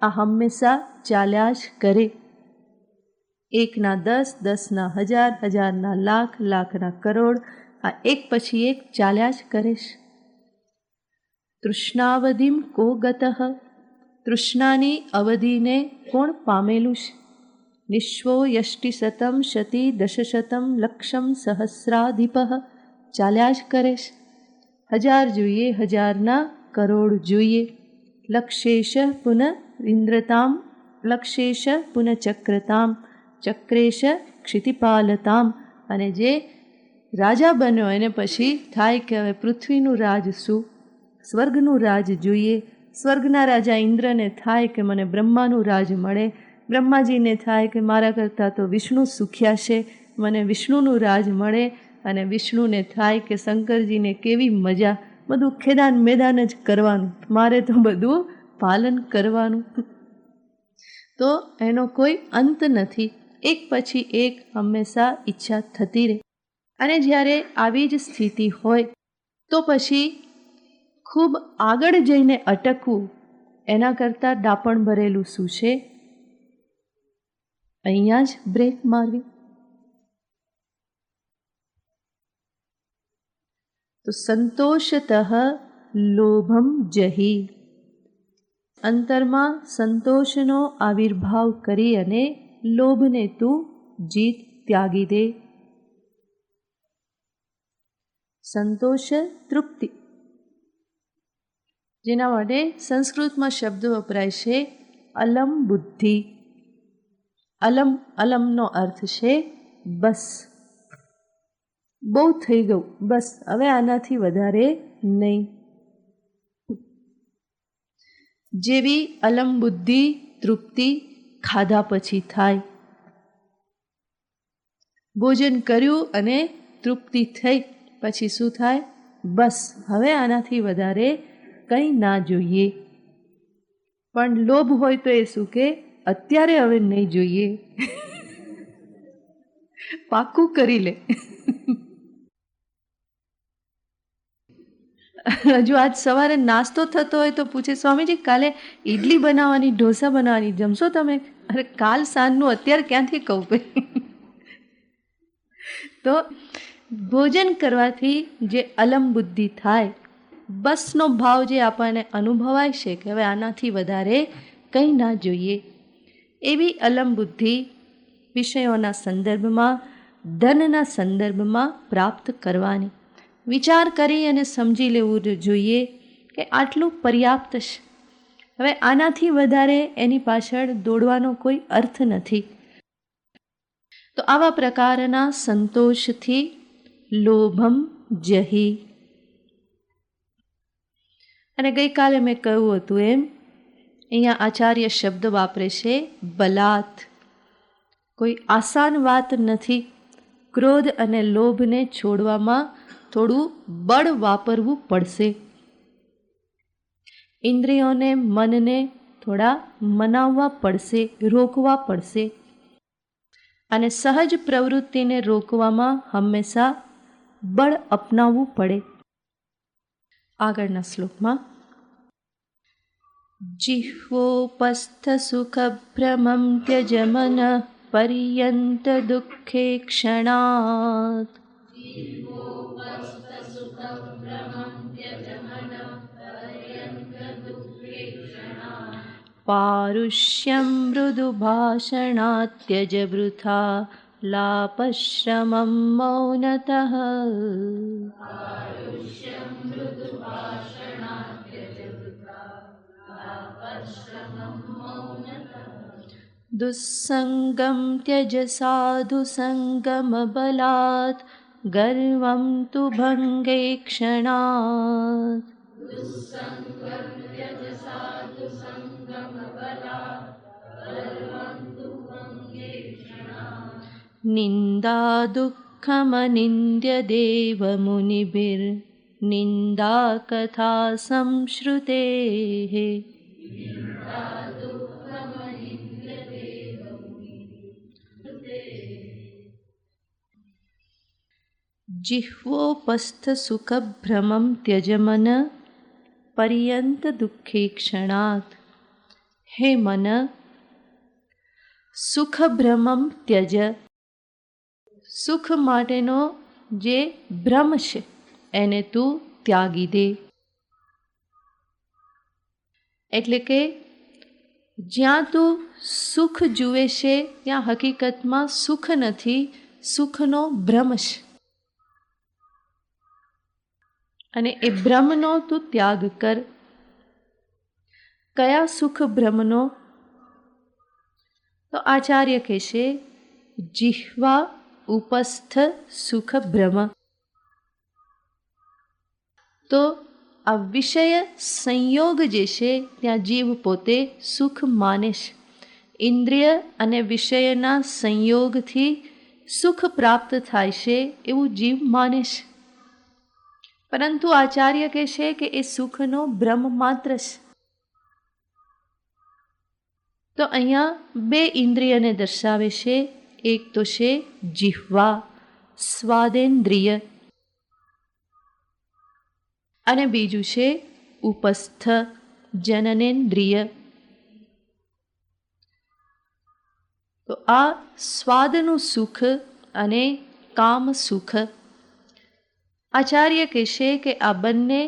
આ હંમેશા ચાલ્યા જ કરે. 1ના 10, 10ના 1000, 1000ના લાખ, લાખના કરોડ, આ એક પછી એક ચાલ્યા જ કરે છે. તૃષ્ણાવધિમ કો ગતઃ. તૃષ્ણાની અવધિને કોણ પામેલું છે? નિશ્વો યષ્ટિ શતમ શતી દશશતમ લક્ષમ સહસ્રાધિપ. ચાલ્યા જ કરે છે. 1000 જોઈએ, 1000ના કરોડ જોઈએ. લક્ષેશ પુનઃ ઇન્દ્રતામ, લક્ષેશ પુનઃ ચક્રતામ, ચક્રેશ ક્ષિતિપાલતામ. અને જે રાજા બન્યો એને પછી થાય કે હવે પૃથ્વીનું રાજ શું, સ્વર્ગનું રાજ જોઈએ. સ્વર્ગના રાજા ઇન્દ્રને થાય કે મને બ્રહ્માનું રાજ મળે. બ્રહ્માજીને થાય કે મારા કરતાં તો વિષ્ણુ સુખ્યા છે, મને વિષ્ણુનું રાજ મળે. અને વિષ્ણુને થાય કે શંકરજીને કેવી મજા, બધું ખેદાન મેદાન જ કરવાનું, મારે તો બધું પાલન કરવાનું. તો એનો કોઈ અંત નથી. એક પછી એક હંમેશા ઈચ્છા થતી રહે. અને જ્યારે આવી જ સ્થિતિ હોય તો પછી ખૂબ આગળ જઈને અટકવું એના કરતાં ડાપણ ભરેલું શું છે? અહીંયા જ બ્રેક મારવી. તો સંતોષતઃ લોભમ જહી. અંતરમાં સંતોષનો આવિર્ભાવ કરી અને લોભને તું જીત ત્યાગી દે. સંતોષ તૃપ્તિ, જેના માટે સંસ્કૃતમાં શબ્દ વપરાય છે અલમ બુદ્ધિ. અલમ, અલમનો અર્થ છે બસ, બહુ થઈ ગયું, બસ હવે આનાથી વધારે નહીં. જેવી અલમ બુદ્ધિ તૃપ્તિ ખાધા પછી થાય. ભોજન કર્યું અને તૃપ્તિ થઈ પછી શું થાય? બસ હવે આનાથી વધારે કંઈ ના જોઈએ. પણ લોભ હોય તો એ શું કે અત્યારે હવે નહીં જોઈએ, પાકું કરી લે. હજુ આજ સવારે નાસ્તો થતો હોય તો પૂછે, સ્વામીજી કાલે ઇડલી બનાવવાની, ઢોસા બનાવવાની, જમશો તમે? અરે કાલ સાંજનું અત્યારે ક્યાંથી કહું ભાઈ. તો ભોજન કરવાથી જે અલમ બુદ્ધિ થાય, બસનો ભાવ જે આપણને અનુભવાય છે કે હવે આનાથી વધારે કંઈ ના જોઈએ, એવી અલમ બુદ્ધિ વિષયોના સંદર્ભમાં, ધનના સંદર્ભમાં પ્રાપ્ત કરવાની. વિચાર કરી અને સમજી લેવું જોઈએ કે આટલું પર્યાપ્ત છે, હવે આનાથી વધારે એની પાછળ દોડવાનો કોઈ અર્થ નથી. તો આવા પ્રકારના સંતોષથી લોભમ જહી. અને ગઈકાલે મેં કહ્યું હતું એમ અહીંયા આચાર્ય શબ્દ વાપરે છે બલાત. કોઈ આસાન વાત નથી. ક્રોધ અને લોભને છોડવામાં થોડું બળ વાપરવું પડશે. ઇન્દ્રિયોને, મનને થોડા મનાવવા પડશે, રોકવા પડશે. અને સહજ પ્રવૃત્તિને રોકવામાં હંમેશા બળ અપનાવવું પડે. આગળના શ્લોકમાં જિહ્વોપસ્થ સુખભ્રમં ત્યજ મન પર્યંત દુઃખે ક્ષણાત. પારુષ્યં મૃદુ ભાષણાત્ ત્યજ વૃથા લાપશ્રમં મૌનતઃ. દુસ્સંગમ ત્યજ સાધુ સંગમ બલાત ગર્વં તુ ભંગે ક્ષણાત. નિંદા દુઃખમનિંદ્ય દેવ મુનિભિર નિંદા કથા સંશ્રુતેઃ. જિહ્વોપસ્થ સુખભ્રમં ત્યજ મન પર્યંત દુઃખે ક્ષણાત. હે મન, સુખભ્રમં ત્યજ, સુખ માટેનો જે ભ્રમ છે એને તું ત્યાગી દે. એટલે કે જ્યાં તું સુખ જુએ છે ત્યાં હકીકતમાં સુખ નથી, સુખનો ભ્રમ છે. અને એ ભ્રમનો તું ત્યાગ કર. કયા સુખ ભ્રમનો? તો આચાર્ય કહે છે જિહ્વા ઉપસ્થ સુખ ભ્રમ. તો આ વિષય સંયોગ જે છે ત્યાં જીવ પોતે સુખ માને છે. ઇન્દ્રિય અને વિષયના સંયોગથી સુખ પ્રાપ્ત થાય છે એવું જીવ માને છે. પરંતુ આચાર્ય કહે છે કે એ સુખનો ભ્રમ માત્ર છે. તો અહીંયા બે ઇન્દ્રિયને દર્શાવે છે. એક તો છે જિહ્વા, સ્વાદેન્દ્રિય, અને બીજું છે ઉપસ્થ, જનનેન્દ્રિય. તો આ સ્વાદનું સુખ અને કામ સુખ. આચાર્ય કહેશે કે આ બંને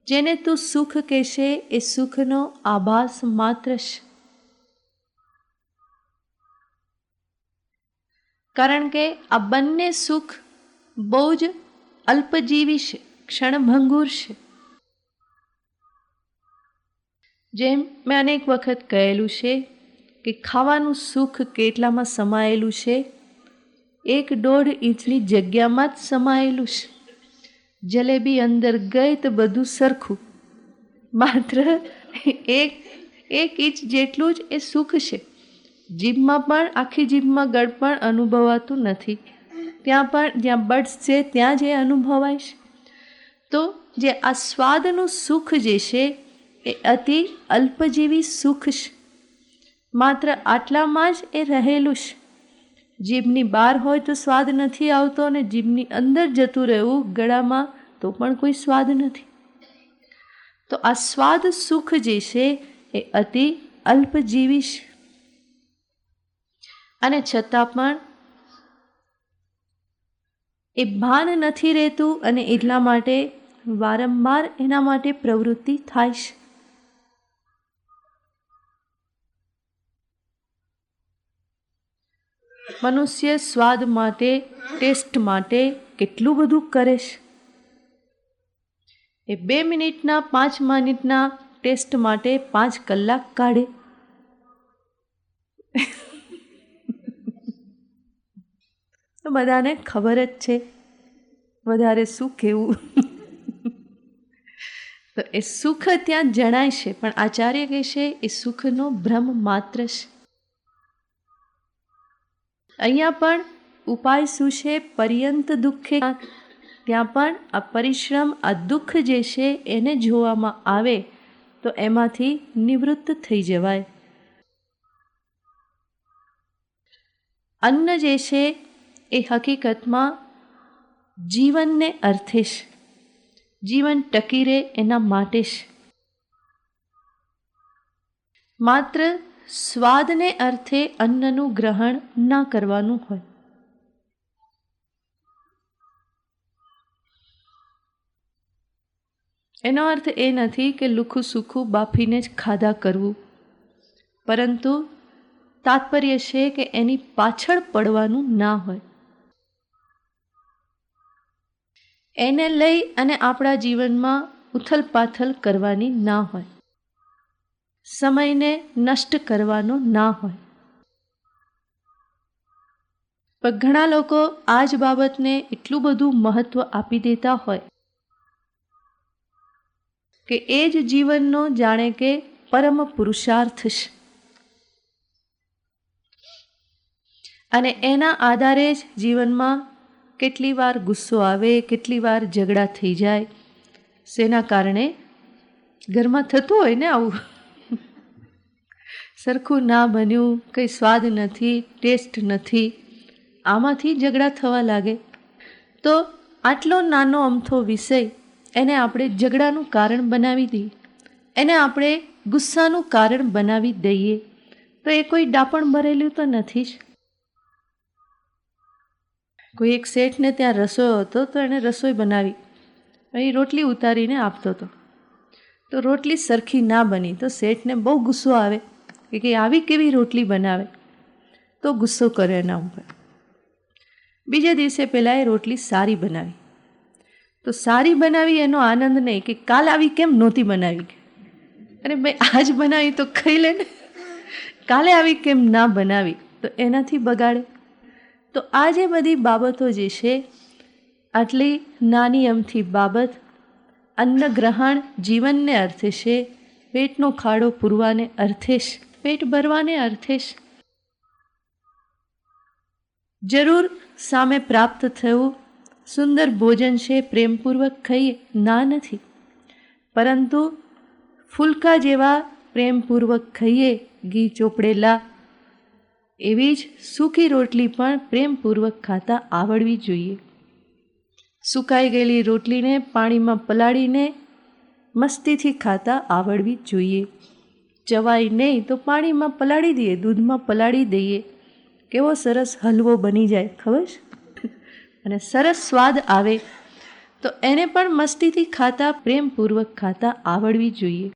જેને તું સુખ કહેશે એ સુખનો આભાસ માત્ર છે. કારણ કે આ બંને સુખ બહુ જ અલ્પજીવી છે, ક્ષણભંગુર છે. જેમ મેં અનેક વખત કહેલું છે કે ખાવાનું સુખ કેટલામાં સમાયેલું છે? 1-1.5 ઇંચની જગ્યામાં જ સમાયેલું છે. જલેબી અંદર ગઈ તો બધું સરખું, માત્ર 1 ઇંચ જેટલું જ એ સુખ છે. જીભમાં પણ, આખી જીભમાં ગળપણ અનુભવાતું નથી. ત્યાં પણ જ્યાં બડ્સ છે ત્યાં જ એ અનુભવાય છે. તો જે આ સ્વાદનું સુખ જે છે એ અતિ અલ્પજીવી સુખ છે. માત્ર આટલામાં જ એ રહેલું છે. જીભની બહાર હોય તો સ્વાદ નથી આવતો, અને જીભની અંદર જતું રહેવું ગળામાં તો પણ કોઈ સ્વાદ નથી. તો આ સ્વાદ સુખ જે છે એ અતિ અલ્પજીવી છે. અને છતાં પણ એ ભાન નથી રહેતું, અને એટલા માટે વારંવાર એના માટે પ્રવૃત્તિ થાય છે. મનુષ્ય સ્વાદ માટે, ટેસ્ટ માટે કેટલું બધું કરે છે. એ 2 મિનિટના, 5 મિનિટના ટેસ્ટ માટે 5 કલાક કાઢે. તો બધાને ખબર જ છે વધારે શું કહેવું. તો એ સુખ ત્યાં જણાય છે, પણ આચાર્ય કહે છે એ સુખનો ભ્રમ માત્ર છે. અહીંયા પણ ઉપાય શું છે? પર્યંત દુઃખે. ત્યાં પણ આ પરિશ્રમ, આ દુઃખ જે છે એને જોવામાં આવે તો એમાંથી નિવૃત્ત થઈ જવાય. અન્ન જે છે એ હકીકતમાં જીવનને અર્થે છે, જીવન ટકી રહે એના માટે છે. માત્ર સ્વાદને અર્થે અન્નનું ગ્રહણ ન કરવાનું હોય. એનો અર્થ એ નથી કે લુખું સૂખું બાફીને જ ખાધા કરવું, પરંતુ તાત્પર્ય છે કે એની પાછળ પડવાનું ના હોય. એને લઈ અને આપણા જીવનમાં ઉથલપાથલ કરવાની ના હોય, સમયને નષ્ટ કરવાનો ના હોય. પણ ઘણા લોકો આ જ બાબતને એટલું બધું મહત્વ આપી દેતા હોય કે એ જ જીવનનો જાણે કે પરમ પુરુષાર્થ છે, અને એના આધારે જ જીવનમાં કેટલી વાર ગુસ્સો આવે, કેટલી વાર ઝઘડા થઈ જાય. શેના કારણે? ઘરમાં થતું હોય ને આવું, સરખું ના બન્યું, કંઈ સ્વાદ નથી, ટેસ્ટ નથી, આમાંથી ઝઘડા થવા લાગે. તો આટલો નાનો અમથો વિષય એને આપણે ઝઘડાનું કારણ બનાવી દઈએ, એને આપણે ગુસ્સાનું કારણ બનાવી દઈએ, તો એ કોઈ ડાપણ ભરેલું તો નથી જ. કોઈ એક શેઠને ત્યાં રસોઈ હતો, તો એણે રસોઈ બનાવી, એ રોટલી ઉતારીને આપતો હતો. તો રોટલી સરખી ના બની તો શેઠને બહુ ગુસ્સો આવે કે આવી કેવી રોટલી બનાવે, તો ગુસ્સો કરે એના ઉપર. બીજા દિવસે પહેલાં એ રોટલી સારી બનાવી. તો સારી બનાવી એનો આનંદ નહીં કે કાલ આવી કેમ નહોતી બનાવી, અરે ભાઈ આજ બનાવી તો ખાઈ લે ને, કાલે આવી કેમ ના બનાવી, તો એનાથી બગાડે. તો આ જે બધી બાબતો જે છે, આટલી નાની અમથી બાબત, અન્ન ગ્રહણ જીવનને અર્થે છે, પેટનો ખાડો પૂરવાને અર્થે છે, પેટ ભરવાને અર્થે છે. જરૂર સામે પ્રાપ્ત થયું સુંદર ભોજન છે, પ્રેમપૂર્વક ખાઈએ, ના નથી, પરંતુ ફૂલકા જેવા પ્રેમપૂર્વક ખાઈએ, ઘી ચોપડેલા, એવી જ સૂકી રોટલી પણ પ્રેમપૂર્વક ખાતા આવડવી જોઈએ. સુકાઈ ગયેલી રોટલીને પાણીમાં પલાળીને મસ્તીથી ખાતા આવડવી જોઈએ. ચવાય નહીં તો પાણીમાં પલાળી દઈએ, દૂધમાં પલાળી દઈએ, કેવો સરસ હલવો બની જાય, ખબર છે? અને સરસ સ્વાદ આવે. તો એને પણ મસ્તીથી ખાતા, પ્રેમપૂર્વક ખાતા આવડવી જોઈએ.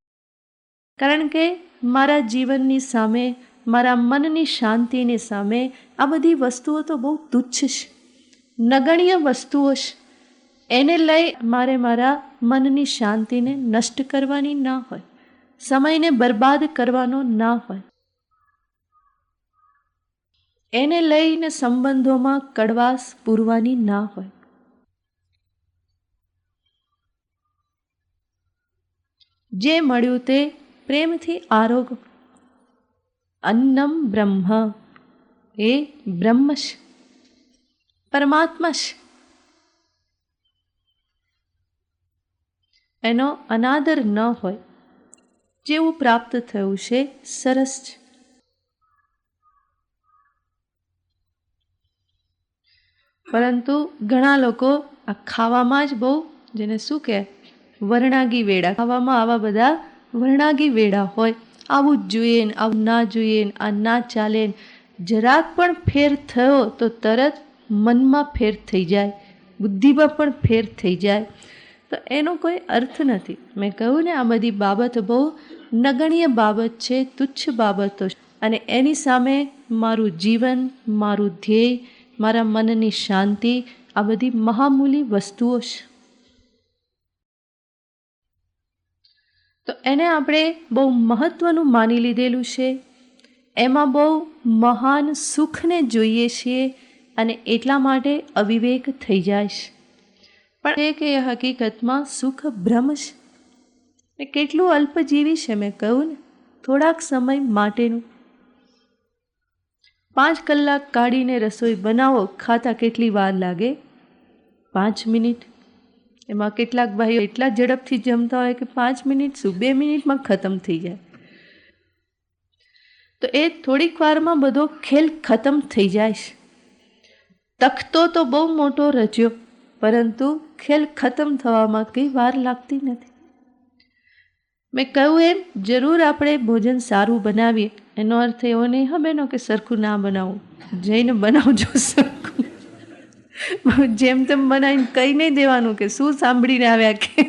કારણ કે મારા જીવનની સામે, મારા મનની શાંતિની સામે આ બધી વસ્તુઓ તો બહુ તુચ્છ છે, નગણ્ય વસ્તુઓ છે. એને લઈ મારે મારા મનની શાંતિને નષ્ટ કરવાની ના હોય, સમયને બરબાદ કરવાનો ના હોય. એને લઈને સંબંધોમાં કડવાશ પૂરવાની ના હોય. જે મળ્યું તે પ્રેમથી આરોગ. અન્નમ બ્રહ્મ, એ બ્રહ્મ છે, પરમાત્મા છે. એનો અનાદર ન હોય, જેવું પ્રાપ્ત થયું છે સરસ છે. પરંતુ ઘણા લોકો આ ખાવામાં જ બહુ, જેને શું કહે, વર્ણાગી વેડા, ખાવામાં આવા બધા વર્ણાગી વેડા હોય. આવું જ જોઈએ ને આવું ના જોઈએ ને આ ના ચાલે ને, જરાક પણ ફેર થયો તો તરત મનમાં ફેર થઈ જાય, બુદ્ધિમાં પણ ફેર થઈ જાય. તો એનો કોઈ અર્થ નથી. મેં કહ્યું ને આ બધી બાબત બહુ નગણ્ય બાબત છે, તુચ્છ બાબતો છે, અને એની સામે મારું જીવન, મારું ધ્યેય, મારા મનની શાંતિ, આ બધી મહામૂલી વસ્તુઓ છે. તો એને આપણે બહુ મહત્વનું માની લીધેલું છે, એમાં બહુ મહાન સુખને જોઈએ છીએ, અને એટલા માટે અવિવેક થઈ જાય છે. પણ એ કે હકીકતમાં સુખ ભ્રમ છે, એ કેટલું અલ્પજીવી છે. મેં કહ્યું ને, થોડાક સમય માટેનું. 5 કલાક કાઢીને રસોઈ બનાવો, ખાતા કેટલી વાર લાગે? 5 મિનિટ. એમાં કેટલાક ભાઈઓ એટલા ઝડપથી જમતા હોય કે 5 મિનિટ શું, 2 મિનિટમાં ખતમ થઈ જાય. તો એ થોડીક વારમાં બધો ખેલ ખતમ થઈ જાય છે. તખતો તો બહુ મોટો રચ્યો, પરંતુ ખેલ ખતમ થવામાં કંઈ વાર લાગતી નથી. મેં કહ્યું એમ, જરૂર આપણે ભોજન સારું બનાવીએ. એનો અર્થ એવો નહીં હા બહેનો કે સરખું ના બનાવું. જઈને બનાવજો સરખું. જેમ તેમ બનાવીને કહી નહીં દેવાનું કે શું સાંભળીને આવ્યા કે.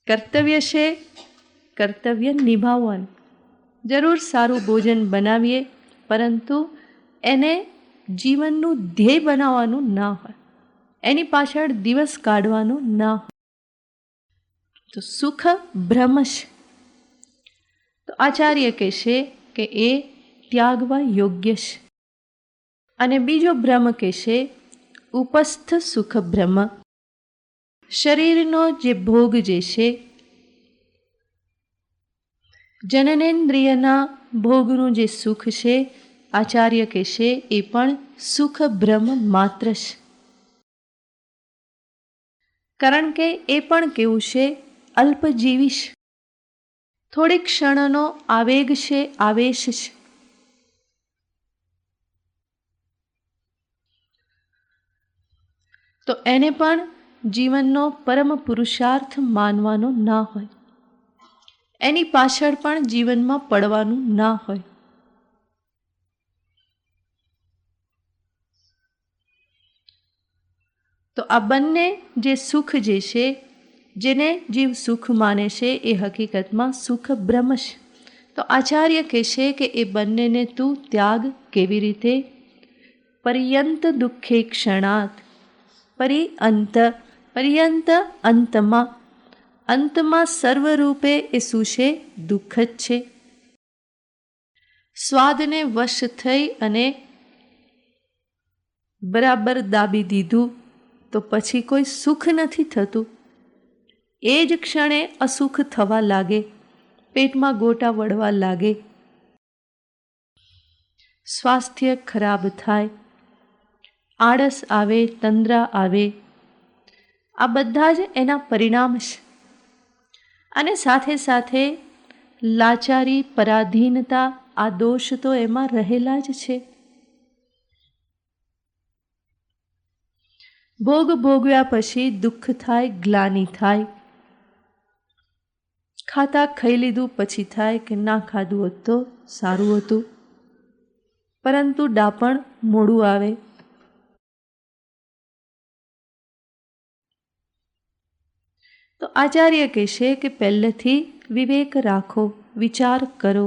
કર્તવ્ય છે, કર્તવ્ય નિભાવવાનું. જરૂર સારું ભોજન બનાવીએ, પરંતુ એને જીવનનું ધ્યેય બનાવવાનું ના હોય, એની પાછળ દિવસ કાઢવાનું ના હોય. તો સુખ બ્રહ્મ છે. તો આચાર્ય કહેશે કે એ ત્યાગવા યોગ્ય છે. અને બીજો બ્રહ્મ કહેશે ઉપસ્થ સુખ બ્રહ્મ. શરીરનો જે ભોગ જે છે, જનનેન્દ્રિયના ભોગનું જે સુખ છે, આચાર્ય કહેશે એ પણ સુખ બ્રહ્મ માત્ર છે. કારણ કે એ પણ કેવું છે, અલ્પજીવી છે. થોડીક ક્ષણનો આવેગ છે, આવેશ છે. તો એને પણ જીવનનો પરમ પુરુષાર્થ માનવાનો ના હોય, એની પાછળ પણ જીવનમાં પડવાનું ના હોય. તો આ બંને જે સુખ જે છે, જેને જીવ સુખ માને છે, એ હકીકતમાં સુખ બ્રહ્મ છે. તો આચાર્ય કહેશે કે એ બંનેને તું ત્યાગ કેવી રીતે? પર્યંત દુઃખે ક્ષણાત. પર્યંત અંતમાં. અંતમાં સર્વરૂપે એ શું છે? દુઃખ જ છે. સ્વાદને વશ થઈ અને બરાબર દાબી દીધું તો પછી કોઈ સુખ નથી થતું. એ જ ક્ષણે અસુખ થવા લાગે, પેટમાં ગોટા વળવા લાગે, સ્વાસ્થ્ય ખરાબ થાય, આળસ આવે, તંદ્રા આવે. આ બધા જ એના પરિણામ છે. અને સાથે સાથે લાચારી, પરાધીનતા, આ દોષ તો એમાં રહેલા જ છે. ભોગ ભોગવ્યા પછી દુઃખ થાય, ગ્લાનિ થાય. ખાતા ખાઈ લીધું પછી થાય કે ના ખાધું હોત તો સારું હતું, પરંતુ ડાપણ મોડું આવે. તો આચાર્ય કહેશે કે પહેલેથી વિવેક રાખો, વિચાર કરો.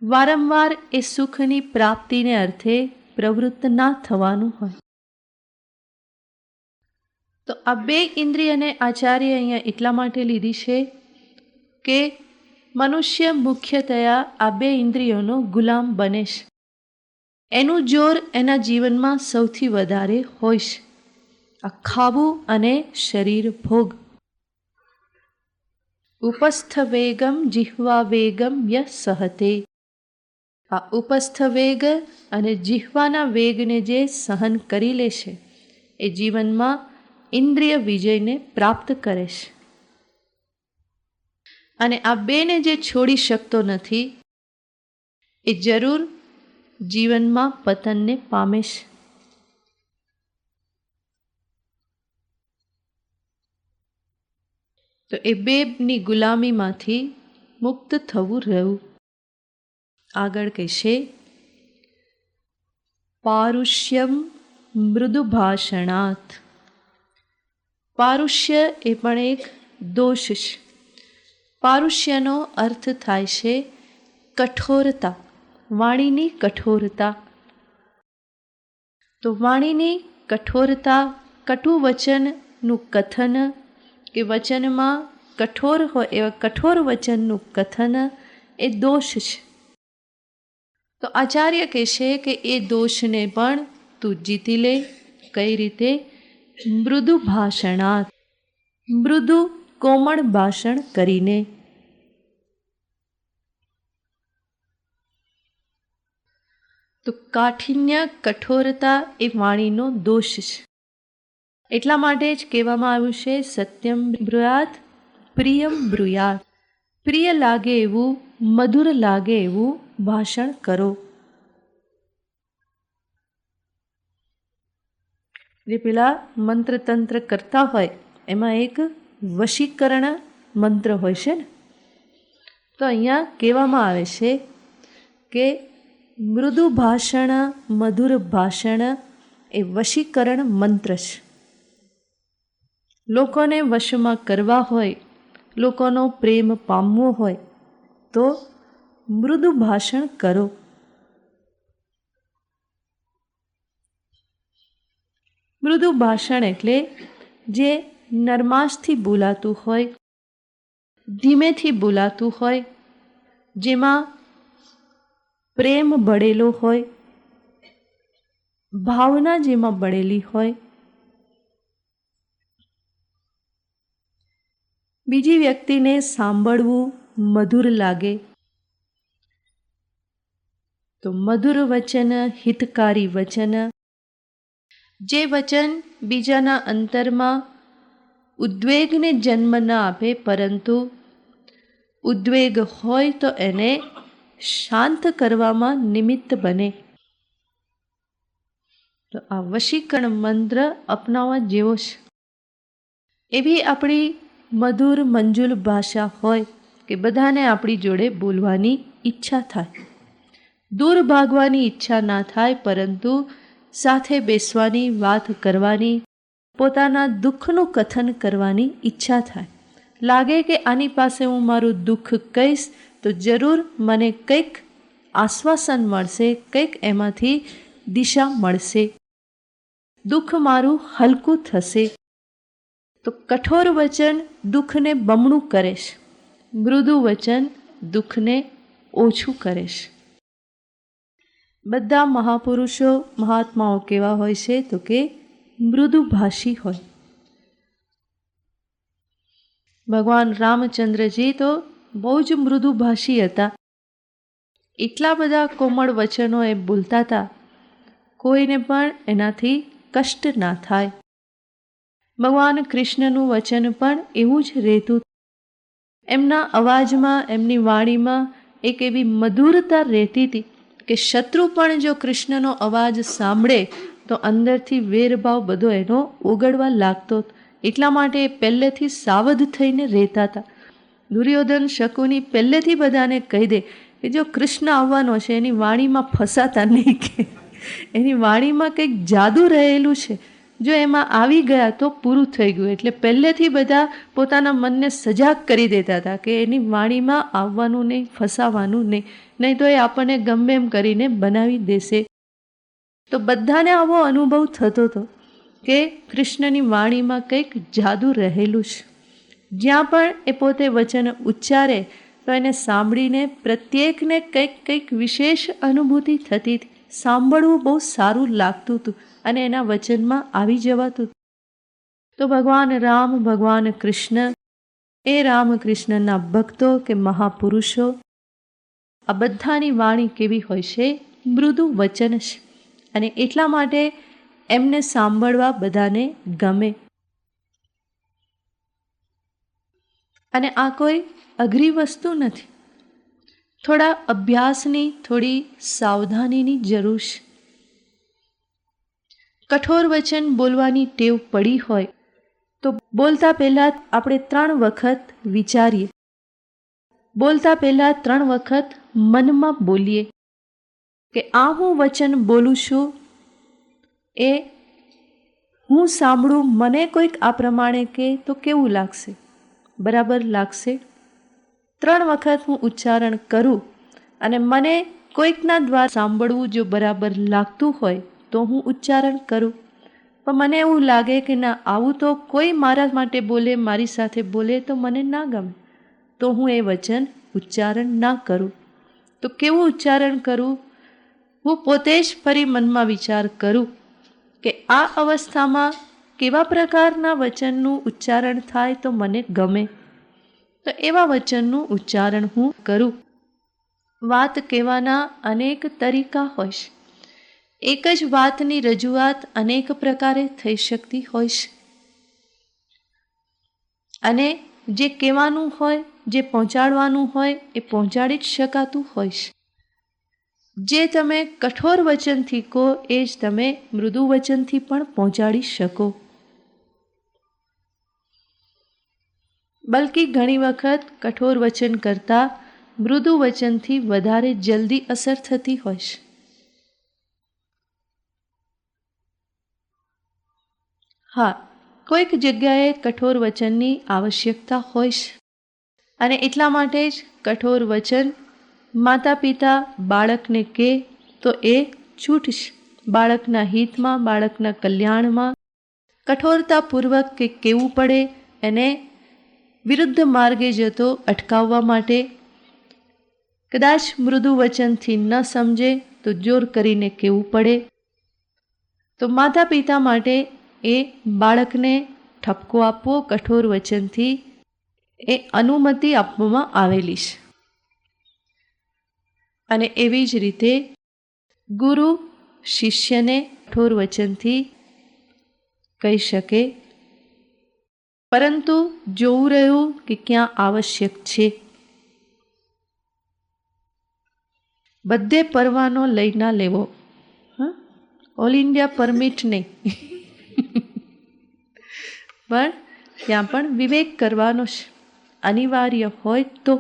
વારંવાર એ સુખની પ્રાપ્તિને અર્થે પ્રવૃત્ત ના થવાનું હોય. તો આ બે ઇન્દ્રિયને આચાર્ય અહીંયા એટલા માટે લીધી છે કે મનુષ્ય મુખ્યતયા આ બે ઇન્દ્રિયોનો ગુલામ બને છે. એનું જોર એના જીવનમાં સૌથી વધારે હોય છે. આ ખાવું અને શરીર ભોગ. ઉપસ્થ વેગમ જિહ્વા વેગમ ય સહતે. આ ઉપસ્થ વેગ અને જિહ્વાના વેગને જે સહન કરી લેશે, એ જીવનમાં ઇન્દ્રિય વિજયને પ્રાપ્ત કરે છે. અને આ બેને જે છોડી શકતો નથી, એ જરૂર જીવનમાં પતનને પામે છે. તો એ બેની ગુલામીમાંથી મુક્ત થવું રહ્યું. આગળ કહેશે પારુષ્યમ મૃદુ ભાષણાત. પારુષ્ય એ પણ એક દોષ છે. પારુષ્યનો અર્થ થાય છે કઠોરતા, વાણીની કઠોરતા. તો વાણીની કઠોરતા, કટુ વચનનું કથન કે વચનમાં કઠોર હોય એવા કઠોર વચનનું કથન એ દોષ છે. તો આચાર્ય કહેશે કે એ દોષને પણ તું જીતી લે. કઈ રીતે? મૃદુ ભાષણાત, મૃદુ કોમળ ભાષણ કરીને. તો કાઠિન્ય, કઠોરતા એ વાણીનો દોષ છે. એટલા માટે જ કહેવામાં આવ્યું છે સત્યમ બ્રુયાત પ્રિયમ બ્રુયાત. પ્રિય લાગે એવું, મધુર લાગે એવું ભાષણ કરો. જે પેલા મંત્ર તંત્ર કરતા હોય એમાં એક વશીકરણ મંત્ર હોય છે ને, તો અહીંયા કહેવામાં આવે છે કે મૃદુ ભાષણ, મધુર ભાષણ એ વશીકરણ મંત્ર છે. લોકોને વશમાં કરવા હોય, લોકોનો પ્રેમ પામવો હોય તો મૃદુ ભાષણ કરો. મૃદુ ભાષણ એટલે જે નરમાશથી બોલાતું હોય, ધીમેથી બોલાતું હોય, જેમાં પ્રેમ બળેલો હોય, ભાવના જેમાં બળેલી હોય, બીજી વ્યક્તિને સાંભળવું મધુર લાગે. તો મધુર વચન, હિતકારી વચન, જે વચન બીજાના અંતરમાં ઉદ્વેગને જન્મ ન આપે, પરંતુ ઉદ્વેગ હોય તો એને શાંત કરવામાં નિમિત્ત બને. તો આ વશીકરણ મંત્ર અપનાવવા જેવો છે. એવી આપણી મધુર મંજુલ ભાષા હોય કે બધાને આપણી જોડે બોલવાની ઈચ્છા થાય, દૂર ભાગવાની ઈચ્છા ના થાય, પરંતુ સાથે બેસવાની, વાત કરવાની, પોતાના દુઃખનું કથન કરવાની ઈચ્છા થાય. લાગે કે આની પાસે હું મારું દુઃખ કહીશ તો જરૂર મને કંઈક આશ્વાસન મળશે, કંઈક એમાંથી દિશા મળશે, દુઃખ મારું હલકું થશે. તો કઠોર વચન દુઃખને બમણું કરે છે, મૃદુ વચન દુઃખને ઓછું કરે છે. બધા મહાપુરુષો, મહાત્માઓ કેવા હોય છે તો કે મૃદુભાષી હોય. ભગવાન રામચંદ્રજી તો બહુ જ મૃદુભાષી હતા. એટલા બધા કોમળ વચનો એ બોલતા હતા, કોઈને પણ એનાથી કષ્ટ ના થાય. ભગવાન કૃષ્ણનું વચન પણ એવું જ રહેતું. એમના અવાજમાં, એમની વાણીમાં એક એવી મધુરતા રહેતી હતી કે શત્રુ પણ જો કૃષ્ણનો અવાજ સાંભળે તો અંદરથી વેરભાવ બધો એનો ઓગળવા લાગતો. એટલા માટે એ પહેલેથી સાવધ થઈને રહેતા હતા. દુર્યોધન, શકુની પહેલેથી બધાને કહી દે કે જો કૃષ્ણ આવવાનો છે એની વાણીમાં ફસાતા નહીં, કે એની વાણીમાં કંઈક જાદુ રહેલું છે, જો એમાં આવી ગયા તો પૂરું થઈ ગયું. એટલે પહેલેથી બધા પોતાના મનને સજાગ કરી દેતા હતા કે એની વાણીમાં આવવાનું નહીં, ફસાવાનું નહીં, નહીં તો એ આપણને ગમે એમ કરીને બનાવી દેશે. તો બધાને આવો અનુભવ થતો હતો કે કૃષ્ણની વાણીમાં કંઈક જાદુ રહેલું છે. જ્યાં પણ એ પોતે વચન ઉચ્ચારે તો એને સાંભળીને પ્રત્યેકને કંઈક કંઈક વિશેષ અનુભૂતિ થતી હતી. સાંભળવું બહુ સારું લાગતું હતું અને એના વચનમાં આવી જવાતું. તો ભગવાન રામ, ભગવાન કૃષ્ણ, એ રામકૃષ્ણના ભક્તો કે મહાપુરુષો, આ બધાની વાણી કેવી હોય છે? મૃદુ વચન છે. અને એટલા માટે એમને સાંભળવા બધાને ગમે. અને આ કોઈ અઘરી વસ્તુ નથી. થોડા અભ્યાસની, થોડી સાવધાનીની જરૂર છે. કઠોર વચન બોલવાની ટેવ પડી હોય તો બોલતા પહેલાં આપણે 3 વખત વિચારીએ, બોલતા પહેલાં 3 વખત મનમાં બોલીએ કે આ હું વચન બોલું છું એ હું સાંભળું, મને કોઈક આ પ્રમાણે કહે તો કેવું લાગશે? બરાબર લાગશે? 3 વખત હું ઉચ્ચારણ કરું અને મને કોઈકના દ્વારા સાંભળવું જો બરાબર લાગતું હોય તો હું ઉચ્ચારણ કરું. પણ મને એવું લાગે કે ના, આવું તો કોઈ મારા માટે બોલે, મારી સાથે બોલે તો મને ના ગમે, તો હું એ વચન ઉચ્ચારણ ના કરું. તો કેવું ઉચ્ચારણ કરું? હું પોતે જ ફરી મનમાં વિચાર કરું કે આ અવસ્થામાં કેવા પ્રકારના વચનનું ઉચ્ચારણ થાય તો મને ગમે, તો એવા વચનનું ઉચ્ચારણ હું કરું. વાત કહેવાના અનેક તરીકા હોય છે. એક જ વાતની રજૂઆત અનેક પ્રકારે થઈ શકતી હોય છે. અને જે કહેવાનું હોય, જે પહોંચાડવાનું હોય એ પહોંચાડી જ શકાતું હોય છે. જે તમે કઠોર વચનથી કહો એ જ તમે મૃદુ વચનથી પણ પહોંચાડી શકો. બલકી ઘણી વખત કઠોર વચન કરતાં મૃદુ વચનથી વધારે જલ્દી અસર થતી હોય છે. હા, કોઈક જગ્યાએ કઠોર વચનની આવશ્યકતા હોય છે અને એટલા માટે જ કઠોર વચન માતા પિતા બાળકને કહે તો એ છૂટ છે. બાળકના હિતમાં, બાળકના કલ્યાણમાં કઠોરતાપૂર્વક કે કહેવું પડે, એને વિરુદ્ધ માર્ગે જતો અટકાવવા માટે. કદાચ મૃદુ વચનથી ન સમજે તો જોર કરીને કહેવું પડે. તો માતા પિતા માટે એ બાળકને ઠપકો આપવો કઠોર વચનથી એ અનુમતિ આપવામાં આવેલી છે. અને એવી જ રીતે ગુરુ શિષ્યને કઠોર વચનથી કહી શકે, પરંતુ જોવું રહ્યું કે ક્યાં આવશ્યક છે. બધે પરવાનો લઈ ના લેવો, ઓલ ઇન્ડિયા પરમિટ નહીં, પણ ત્યાં પણ વિવેક કરવાનો છે. અનિવાર્ય હોય તો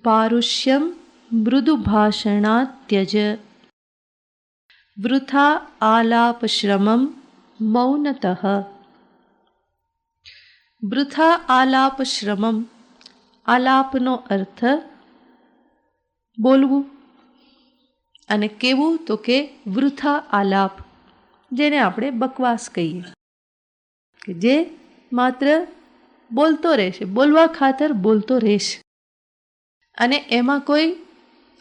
પારુષ્યમ મૃદુ ભાષણાત ત્યજ વૃથા આલાપ શ્રમમ મૌનતઃ. વૃથા આલાપ શ્રમમ, આલાપનો અર્થ બોલવું અને કેવું તો કે વૃથા આલાપ, જેને આપણે બકવાસ કહીએ, કે જે માત્ર બોલતો રહેશે, બોલવા ખાતર બોલતો રહેશે અને એમાં કોઈ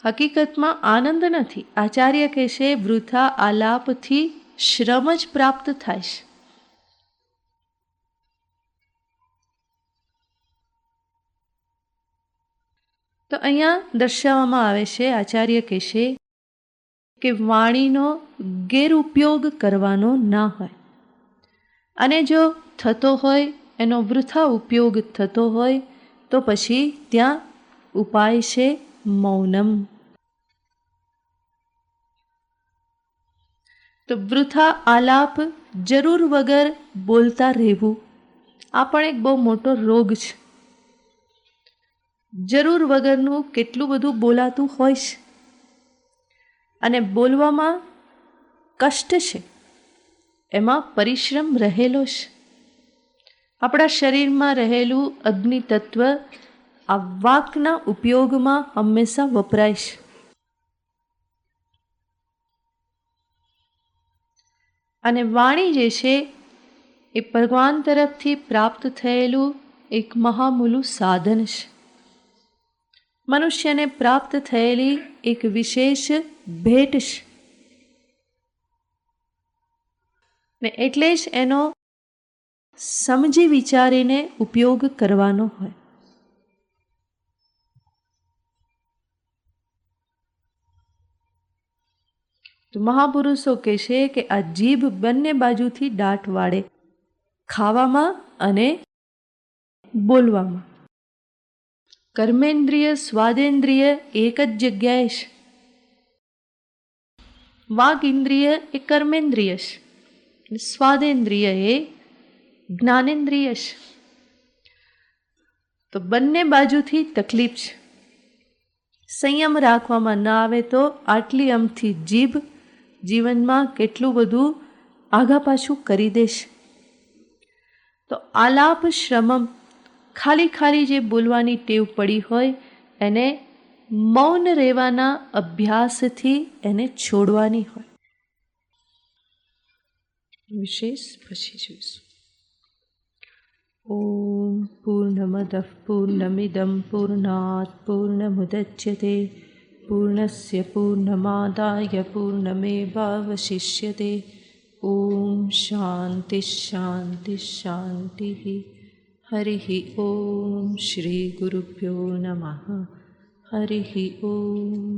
હકીકતમાં આનંદ નથી. આચાર્ય કહેશે વૃથા આલાપથી શ્રમ જ પ્રાપ્ત થાય છે. તો અહીંયા દર્શાવવામાં આવે છે, આચાર્ય કહેશે કે વાણીનો ગેરઉપયોગ કરવાનો ના હોય, અને જો થતો હોય, એનો વૃથા ઉપયોગ થતો હોય તો પછી ત્યાં ઉપાય છે મૌનમ. તો વૃથા આલાપ, જરૂર વગર બોલતા રહેવું, આ પણ એક બહુ મોટો રોગ છે. જરૂર વગરનું કેટલું બધું બોલાતું હોય છે અને બોલવામાં કષ્ટ છે, એમાં પરિશ્રમ રહેલો છે. આપણા શરીરમાં રહેલું અગ્નિ તત્વ આ વાકના ઉપયોગમાં હંમેશા વપરાય છે. અને વાણી જે છે એ ભગવાન તરફથી પ્રાપ્ત થયેલું એક મહામૂલું સાધન છે. મનુષ્યને પ્રાપ્ત થયેલી એક વિશેષ ભેટ છે ને એટલે જ એનો સમજી વિચારીને ઉપયોગ કરવાનો હોય. તો મહાપુરુષો કહે છે કે આ જીભ બંને બાજુથી દાટ વાળે, ખાવામાં અને બોલવામાં. કર્મેન્દ્રિય સ્વાદેન્દ્રિય એક જ જગ્યાએ છે. વાગ ઇન્દ્રિય એ કર્મેન્દ્રિય છે, સ્વાદેન્દ્રિય એ જ્ઞાનેન્દ્રિય છે. તો બંને બાજુથી તકલીફ છે. સંયમ રાખવામાં ન આવે તો આટલી અમથી જીભ જીવનમાં કેટલું બધું આગા પાછું કરી દેશે. તો આલાપ શ્રમમ, ખાલી જે બોલવાની ટેવ પડી હોય એને મૌન રહેવાના અભ્યાસથી એને છોડવાની હોય. વિશેષ પછી જોઈશું. ઓમ પૂર્ણમદ પૂર્ણમિદં પૂર્ણાત પૂર્ણમુદચ્યતે પૂર્ણસ્ય પૂર્ણમાદાય પૂર્ણમેવાવશિષ્યતે ओम शांति शांति शांति। हरि ओम। श्री गुरुभ्यो नमः। हरि ओम।